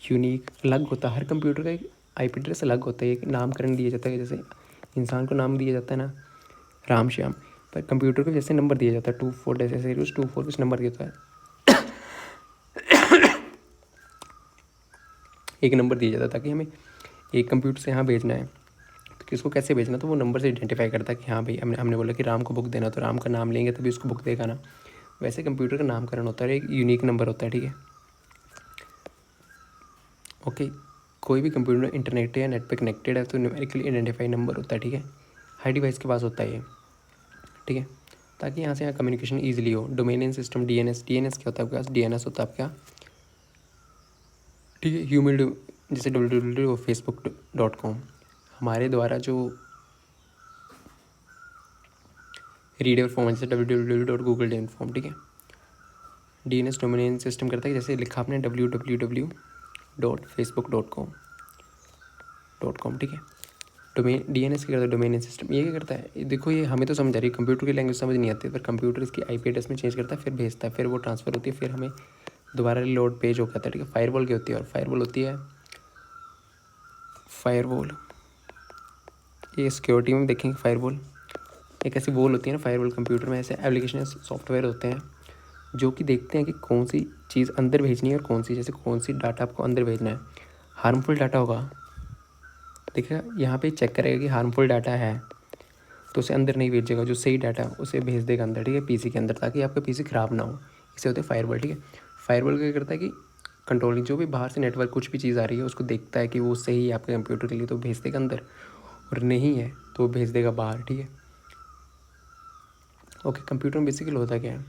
यूनिक अलग होता है। हर कंप्यूटर का एक IP एड्रेस अलग होता है, एक नामकरण दिया जाता है। जैसे इंसान को नाम दिया जाता है ना राम श्याम, पर कंप्यूटर को जैसे नंबर दिया जाता है 24 जैसे 24 कुछ नंबर दिया जाता है, एक नंबर दिया जाता है ताकि हमें एक कंप्यूटर से यहाँ भेजना है तो किसको कैसे भेजना, तो वो नंबर से आइडेंटिफाई करता है कि हाँ भाई हमने बोला कि राम को बुक देना, तो राम का नाम लेंगे तभी उसको बुक देगा ना। वैसे कंप्यूटर का नामकरण होता है, एक यूनिक नंबर होता है, ठीक है, ओके। कोई भी कंप्यूटर इंटरनेट या नेट पे कनेक्टेड है तो न्यूमेरिकली आइडेंटिफाई नंबर होता है, ठीक है। हर डिवाइस के पास होता है ये, ठीक है, ताकि यहाँ से यहाँ कम्युनिकेशन ईजिली हो। डोमेन नेम सिस्टम, DNS क्या होता है आपके पास? DNS होता है आपका, ठीक है, ह्यूमन, जैसे www.facebook.com हमारे द्वारा जो रीडेबल फॉर्म है, जैसे www.google.com, ठीक है। DNS डोमेन सिस्टम करता है, जैसे लिखा आपने www.facebook.com, ठीक है। डोमेन DNS क्या करता है? डोमेन सिस्टम ये क्या करता है? देखो ये हमें तो समझ आ रही है, कंप्यूटर की लैंग्वेज समझ नहीं आती, पर कंप्यूटर इसकी IP एड्रेस में चेंज करता है, फिर भेजता है, फिर वो ट्रांसफ़र होती है, फिर हमें दोबारा लोड पेज हो जाता है, ठीक है। फायरवॉल क्या होती है? और फायरवॉल होती है, फायरवॉल ये सिक्योरिटी में देखेंगे। फायरवॉल एक ऐसी वॉल होती है ना फायरवॉल, कंप्यूटर में ऐसे एप्लीकेशन सॉफ्टवेयर होते हैं जो कि देखते हैं कि कौन सी चीज़ अंदर भेजनी है और कौन सी, जैसे कौन सी डाटा आपको अंदर भेजना है। हार्मफुल डाटा होगा, देखिएगा यहाँ पे चेक करेगा कि हार्मफुल डाटा है तो उसे अंदर नहीं भेजेगा, जो सही डाटा उसे भेज देगा अंदर, ठीक है, पीसी के अंदर, ताकि आपका पीसी ख़राब ना हो। इसे होते हैं फायरवॉल, ठीक है। फायरवॉल क्या करता है कि कंट्रोलिंग जो भी बाहर से नेटवर्क कुछ भी चीज़ आ रही है उसको देखता है कि वो सही है आपके कंप्यूटर के लिए तो भेज देगा अंदर, और नहीं है तो वो भेज देगा बाहर, ठीक है, ओके। कंप्यूटर में बेसिकली होता क्या है?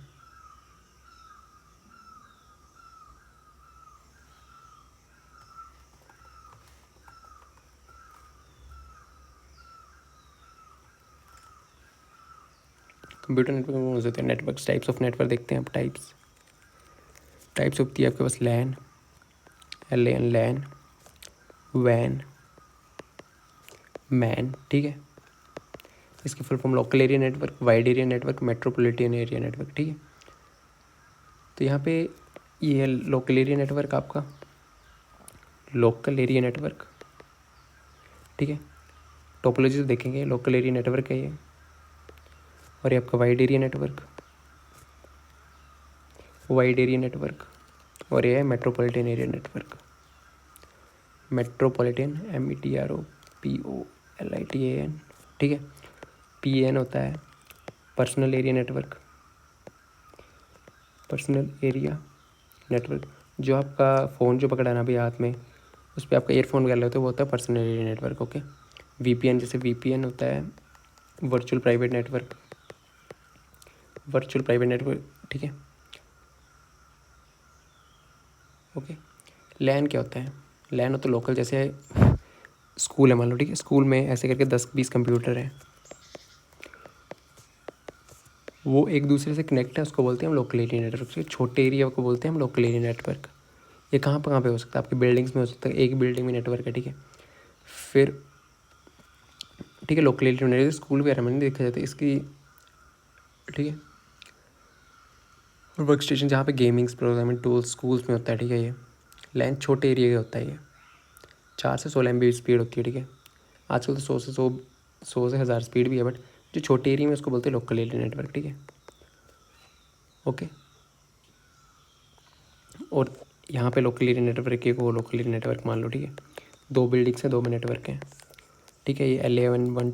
कंप्यूटर नेटवर्क में कौन से होते हैं? नेटवर्क, टाइप्स ऑफ नेटवर्क देखते हैं आप। टाइप्स होती है आपके पास LAN, LAN, लैन, वैन, मैन, ठीक है। इसकी full form local area network, wide area network, metropolitan area network, ठीक है। तो यहाँ पे ये है लोकल एरिया नेटवर्क आपका, लोकल एरिया नेटवर्क, ठीक है। टोपोलॉजी देखेंगे, लोकल एरिया नेटवर्क है ये, और ये आपका wide area network, wide area network, और ये है metropolitan area network. Metropolitan METROPOLITAN, ठीक है। PAN होता है personal area network, personal area network. जो आपका फ़ोन जो पकड़ा ना अभी हाथ में, उस पर आपका ईयरफोन वगैरह होता है, वो होता है personal area network. Okay, VPN, जैसे वीपीएन होता है virtual private network, virtual private network, ठीक है। ओके, लैन क्या होता है? लैन होता है लोकल, जैसे स्कूल है मान लो, ठीक है, स्कूल में ऐसे करके 10-20 कंप्यूटर हैं, वो एक दूसरे से कनेक्ट है, उसको बोलते हैं हम लोकल एरिया नेटवर्क। छोटे एरिया को बोलते हैं हम लोकल एरिया नेटवर्क। ये कहाँ पे हो सकता है? आपकी बिल्डिंग्स में हो सकता है, एक बिल्डिंग में नेटवर्क है, ठीक है। फिर ठीक है, लोकल एरिया नेटवर्क स्कूल वगैरह में नहीं देखा जाता इसकी, ठीक है। और वर्क स्टेशन जहाँ पे गेमिंग्स प्रोग्रामिंग टूल्स स्कूल्स में होता है, ठीक है। ये लैन छोटे एरिया का होता है, ये 4 से 16 MB स्पीड होती है, ठीक है। आजकल तो 100 से 1000 स्पीड भी है, बट जो छोटे एरिया में उसको बोलते हैं लोकल एरिया नेटवर्क, ठीक है। ओके, और यहाँ पे लोकल एरिया नेटवर्क के वो लोकल एरिया नेटवर्क मान लो, ठीक है। 2 बिल्डिंग्स हैं, 2 में नेटवर्क हैं, ठीक है। ये L11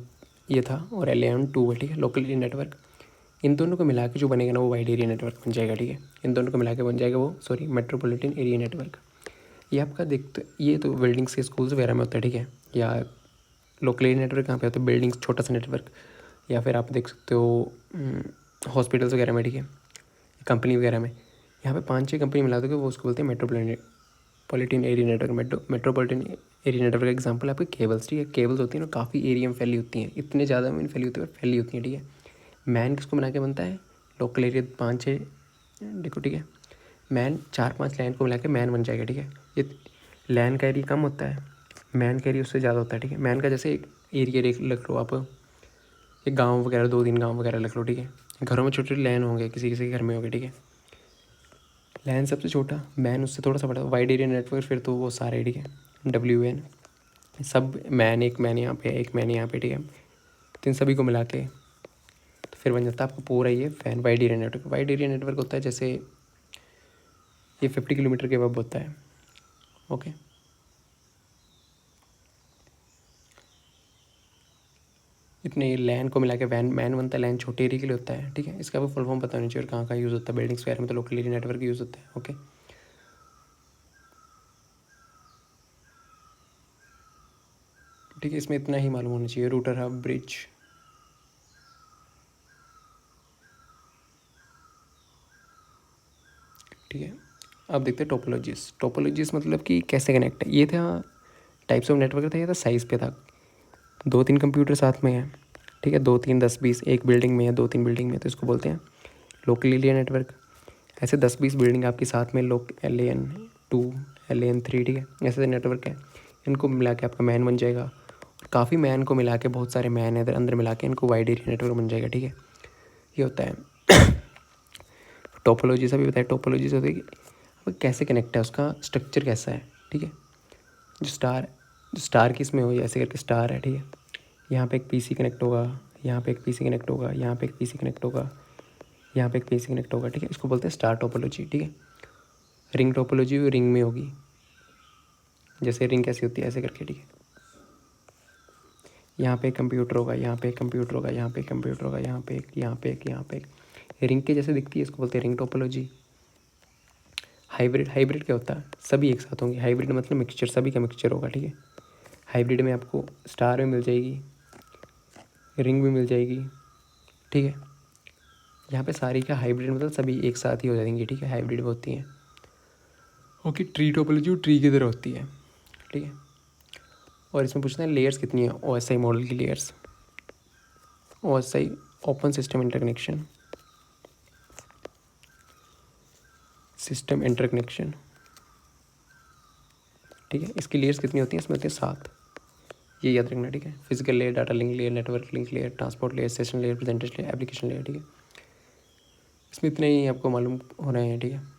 ये था और L11 2 है, ठीक है, लोकल एरिया नेटवर्क। इन दोनों को मिला के जो बनेगा ना वो वाइड एरिया नेटवर्क बन जाएगा, ठीक है। इन दोनों को मिला के बन जाएगा वो मेट्रोपॉलिटन एरिया नेटवर्क। ये आपका देखते, ये तो बिल्डिंग्स के स्कूल्स वगैरह में होता है, ठीक है। या लोकल एरिया नेटवर्क कहाँ पे होता है? बिल्डिंग्स, छोटा सा नेटवर्क। या फिर आप देख सकते हो हॉस्पिटल्स वगैरह में, ठीक है, कंपनी वगैरह में। यहाँ पे 5-6 कंपनी मिला दोगे वो उसको बोलते हैं metropolitan area network. Metropolitan area network का एग्जांपल है आपके केबल्स, ठीक है। केबल्स होती है ना, काफ़ी एरिया में फैली होती हैं, इतने ज़्यादा में फैली होती है, पर फैली होती हैं, ठीक है। मैन किसको बना के बनता है? लोकल एरिया 5-6, देखो, ठीक है। मैन 4-5 लैन को मिला के मैन बन जाएगा, ठीक है। ये लैन का एरिया कम होता है, मैन का एरिया उससे ज़्यादा होता है, ठीक है। मैन का जैसे एक एरिया रख लो आप, एक गाँव वगैरह, 2-3 गाँव वगैरह रख लो, ठीक है। घरों में छोटे छोटे लैन होंगे, किसी किसी के घर में होंगे, ठीक है। लैन सबसे छोटा, मैन उससे थोड़ा सा बड़ा, वाइड एरिया नेटवर्क फिर तो वो सारे, ठीक है, WAN। सब मैन, एक मैन यहाँ पे, एक मैन यहाँ पे, ठीक है। तो इन सभी को मिला के तो फिर बन जाता है आपको पूरा ये fan wide area network. Wide area network होता है जैसे ये 50 किलोमीटर के अब होता है। ओके, इतने लैन को मिला के वैन मैन बनता है। लैन छोटे एरिया के लिए होता है, ठीक है। इसका भी फुल फॉर्म पता होना चाहिए और कहाँ कहाँ यूज़ होता है। बिल्डिंग्स वगैरह में तो लोकल एरिया नेटवर्क यूज़ होता है। ओके, ठीक है, इसमें इतना ही मालूम होना चाहिए। रूटर, हब, ब्रिज, ठीक है। अब देखते हैं टोपोलॉजीज। टोपोलॉजीज मतलब कि कैसे कनेक्ट है। ये था टाइप्स ऑफ नेटवर्क था, ये था साइज़ पे था। 2-3 कंप्यूटर साथ में है, ठीक है, 2-3, 10-20 एक बिल्डिंग में है, 2-3 बिल्डिंग में, तो इसको बोलते हैं लोकल एरिया नेटवर्क। ऐसे 10-20 बिल्डिंग आपकी साथ में LAN 2 LAN 3, ठीक है, ऐसे नेटवर्क है। इनको मिला के आपका मैन बन जाएगा। और काफ़ी मैन को मिला के, बहुत सारे मैन है इधर अंदर मिला के, इनको वाइड एरिया नेटवर्क बन जाएगा, ठीक है। ये होता है टोपोलॉजी। से भी बताया टोपोलॉजी से होता है कि अब कैसे कनेक्ट है, उसका स्ट्रक्चर कैसा है, ठीक है। जो स्टार किस में हो, ऐसे करके स्टार है, ठीक है। यहाँ पे एक पीसी कनेक्ट होगा, यहाँ पे एक पीसी कनेक्ट होगा, यहाँ पे एक पीसी कनेक्ट होगा, यहाँ पे एक पीसी कनेक्ट होगा, ठीक है। इसको बोलते हैं स्टार टोपोलॉजी, ठीक है। रिंग टोपोलॉजी रिंग में होगी, जैसे रिंग कैसी होती है ऐसे करके, ठीक है। यहाँ पे एक कंप्यूटर होगा, यहाँ पे एक कंप्यूटर होगा, यहाँ पे एक कंप्यूटर होगा, यहाँ पे एक, यहाँ पे एक, यहाँ पे एक, रिंग के जैसे दिखती है, इसको बोलते हैं रिंग टोपोलॉजी। हाइब्रिड, हाइब्रिड क्या होता है? सभी एक साथ होंगे। हाइब्रिड मतलब मिक्सचर, सभी का मिक्सचर होगा, ठीक है। हाइब्रिड में आपको स्टार भी मिल जाएगी, रिंग भी मिल जाएगी, ठीक है। यहाँ पे सारी का हाइब्रिड मतलब सभी एक साथ ही हो जाएंगी, ठीक है। हाइब्रिड में होती हैं। ओके, ट्री टोपोलॉजी ट्री की तरह होती है, ठीक है। और इसमें पूछते हैं लेयर्स कितनी है OSI मॉडल की layers. OSI open system interconnection, system interconnection, ठीक है। इसकी लेयर्स कितनी होती हैं? इसमें होती है 7। ये याद रखना, ठीक है। Physical layer, data link layer, network link layer, transport layer, session layer, presentation layer, application layer, ठीक है। इसमें इतने ही आपको मालूम होना है, ठीक है।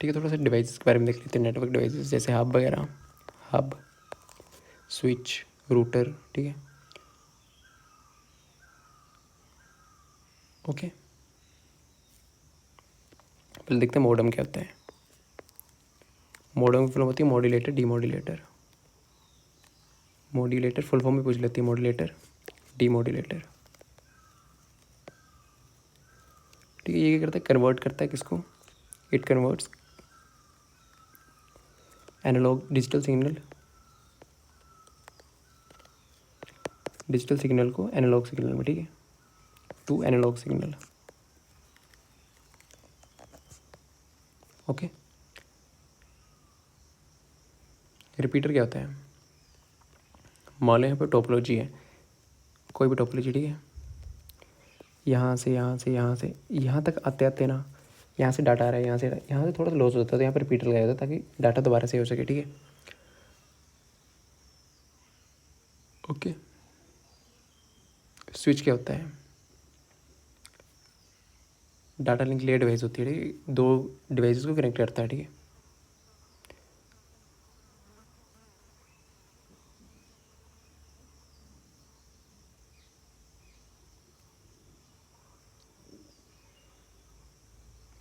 ठीक है, थोड़ा सा डिवाइसेस के बारे में देख लेते हैं। नेटवर्क डिवाइसेस जैसे हब वगैरह, हब, स्विच, रूटर, ठीक है। ओके, पहले देखते हैं मॉडम क्या होता है। मॉडम की फुल फॉर्म होती है modulator, demodulator. Modulator full form भी पूछ लेती है, मॉड्यूलेटर, डीमॉड्यूलेटर। ठीक है, ये क्या करता है, कन्वर्ट करता है किसको, it converts analogue digital signal को एनालॉग सिग्नल में, ठीक है, to analogue signal. Okay, repeater क्या होता है, मान लो यहाँ पे टोपोलॉजी है, कोई भी टोपोलॉजी, ठीक है, यहाँ से यहाँ तक आते आते ना, यहाँ से डाटा आ रहा है, यहाँ से थोड़ा सा लॉस होता है, तो यहाँ पर रिपीटर लगाया जाता है ताकि डाटा दोबारा से हो सके, ठीक है। ओके, स्विच क्या होता है, डाटा लिंक लेयर डिवाइस होती है, ठीक है, दो डिवाइसेस को कनेक्ट करता है, ठीक है।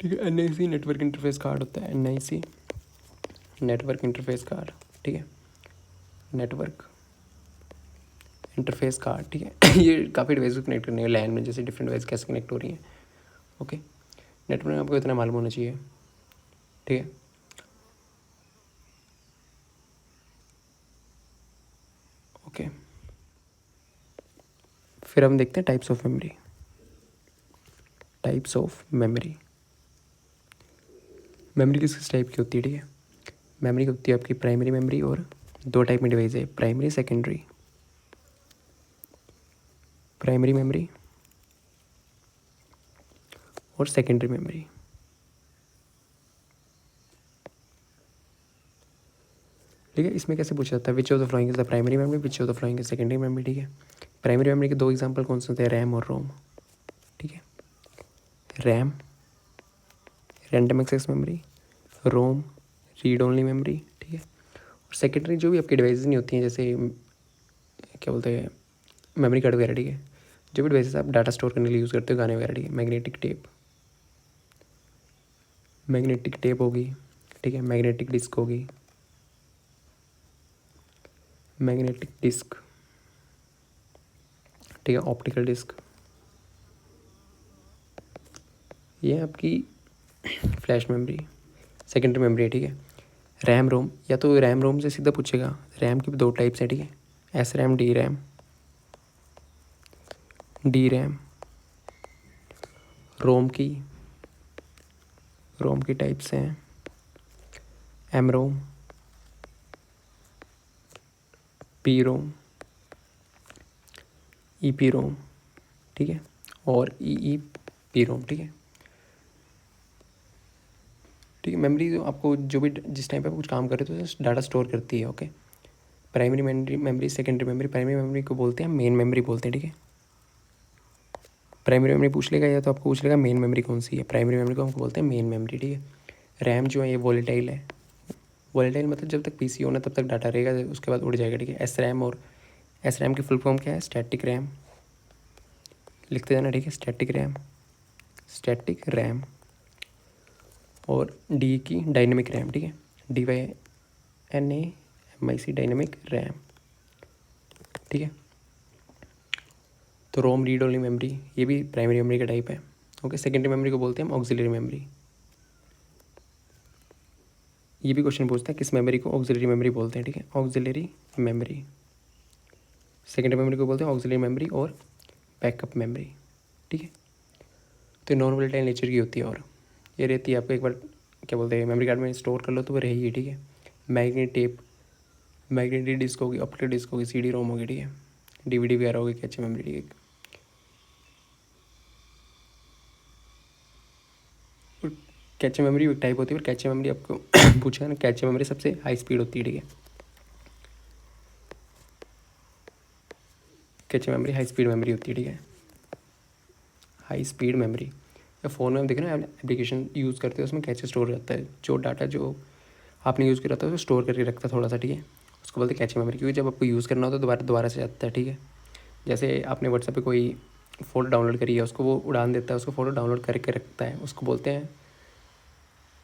ठीक है, NIC नेटवर्क इंटरफेस कार्ड होता है, NIC नेटवर्क इंटरफेस कार्ड, ठीक है, नेटवर्क इंटरफेस कार्ड, ठीक है। ये काफ़ी डिवाइस को कनेक्ट करने के लैन में, जैसे डिफरेंट डिवाइस कैसे कनेक्ट हो रही हैं। ओके, नेटवर्क में आपको इतना मालूम होना चाहिए, ठीक है। ओके, फिर हम देखते हैं types of memory. Types of memory, memory किस टाइप की होती है, ठीक है। मेमोरी होती है आपकी प्राइमरी मेमोरी, और दो टाइप में डिवाइस है, प्राइमरी सेकेंडरी। प्राइमरी मेमोरी और सेकेंडरी मेमोरी। ठीक है, इसमें कैसे पूछा जाता है, विच of the following is the primary memory, which of the following is secondary memory, ठीक है। प्राइमरी मेमोरी के दो एग्जांपल कौन से होते हैं, रैम और रोम, ठीक है। रैम रैंडम एक्सेस मेमोरी, रोम रीड ओनली मेमोरी, ठीक है। और सेकेंडरी जो भी आपकी डिवाइसेस नहीं होती हैं, जैसे क्या बोलते हैं, मेमोरी कार्ड वगैरह, ठीक है, जो भी डिवाइसेस आप डाटा स्टोर करने के लिए यूज़ करते हो, गाने वगैरह, ठीक है। मैग्नेटिक टेप होगी, ठीक है, मैग्नेटिक डिस्क होगी, मैग्नेटिक डिस्क, ठीक है, ऑप्टिकल डिस्क, ये आपकी फ्लैश मेमोरी, सेकेंडरी मेमोरी है, ठीक है। रैम रोम, या तो रैम रोम से सीधा पूछेगा, रैम की भी दो टाइप्स हैं, ठीक है, S RAM, D RAM. D RAM ROM की टाइप्स हैं M ROM, P ROM, E P ROM, ठीक है, और ई पी रोम, ठीक है। ठीक है, मेमोरी जो आपको जो भी जिस टाइम पे आप कुछ काम कर रहे हो तो डाटा स्टोर करती है, okay. Primary memory, secondary memory, primary memory को बोलते हैं मेन मेमोरी बोलते हैं, ठीक है। प्राइमरी मेमोरी पूछ लेगा, या तो आपको पूछ लेगा मेन मेमोरी कौन सी है, प्राइमरी मेमोरी को हमको बोलते हैं मेन मेमोरी, ठीक है। रैम जो है ये वॉलेटाइल है, वॉलेटाइल मतलब जब तक पीसी होना तब तक डाटा रहेगा, उसके बाद उड़ जाएगा, ठीक है। एस रैम, और एस रैम की फुल फॉर्म क्या है, स्टैटिक रैम, लिखते जाना, ठीक है, स्टैटिक रैम। और डी की डायनेमिक रैम, ठीक है, DYNAMIC डायनेमिक रैम, ठीक है। तो रोम रीड ओनली मेमोरी, ये भी प्राइमरी मेमोरी का टाइप है, ओके। सेकेंडरी मेमोरी को बोलते हैं हम ऑक्सिलरी मेमोरी। ये भी क्वेश्चन पूछता है किस मेमोरी को ऑक्सिलरी मेमोरी बोलते हैं, ठीक है, ऑक्सिलरी मेमोरी। सेकेंडरी मेमोरी को बोलते हैं ऑक्सिलरी मेमोरी और बैकअप मेमोरी, ठीक है। तो नॉन वोलेटाइल नेचर की होती है, और ये रहती है आपको एक बार क्या बोलते हैं मेमोरी कार्ड में स्टोर कर लो तो वो रहेगी, ठीक है। मैग्नेटिक डिस्क होगी, ऑप्टिकल डिस्क होगी, CD रोम होगी, ठीक है, DVD वगैरह होगी, कैचे मेमोरी, ठीक है। और कैचे मेमोरी एक टाइप होती है, और कैचे मेमोरी आपको पूछा ना, कैचे मेमोरी सबसे हाई स्पीड होती है, ठीक है। Cache memory high speed memory होती है, ठीक है, हाई स्पीड मेमोरी। या फ़ोन में हम देखें ना एप्लीकेशन यूज़ करते हैं, उसमें कैचे स्टोर रहता है, जो डाटा जो आपने यूज़ किया था उसको स्टोर करके रखता है थोड़ा सा, ठीक है, उसको बोलते हैं कैचे मेमोरी, क्योंकि जब आपको यूज़ करना होता है दोबारा से जाता है, ठीक है। जैसे आपने व्हाट्सएप पे कोई फ़ोटो डाउनलोड करी है उसको वो उड़ान देता है, उसको फ़ोटो डाउनलोड करके रखता है, उसको बोलते हैं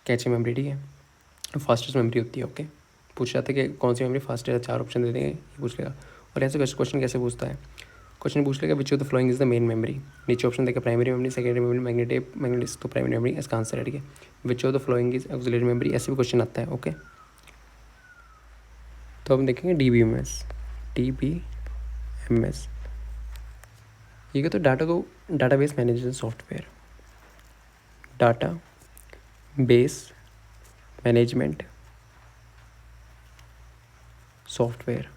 कैचे मेमोरी, ठीक है। फास्टेस्ट मेमोरी होती है, ओके। पूछ रहा था कि कौन सी मेमोरी फास्ट है, 4 ऑप्शन दे देंगे, ये पूछ लेगा। और ऐसे क्वेश्चन कैसे पूछता है, क्वेश्चन पूछ लेगा विच of the following is the main memory, नीचे ऑप्शन देगा primary memory, secondary memory, magnetic तो प्राइमरी मेमोरी इसका आंसर है, ठीक है। विच of the following is auxiliary memory, ऐसे भी क्वेश्चन आता है, ओके। तो हम देखेंगे DBMS, DBMS ये क्या, तो database management software, data base management software,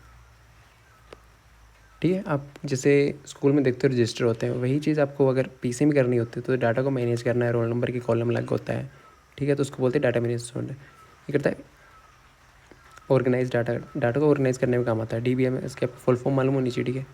ठीक है। आप जैसे स्कूल में देखते हो रजिस्टर होते हैं, वही चीज़ आपको अगर पीसी में करनी होती है तो डाटा को मैनेज करना है, रोल नंबर की कॉलम अलग होता है, ठीक है। तो उसको बोलते हैं डाटा मैनेजमेंट। ये करता है ऑर्गेनाइज डाटा को ऑर्गेनाइज करने में काम आता है। DBMS इसके आपको फुल फॉर्म मालूम होनी चाहिए, ठीक है।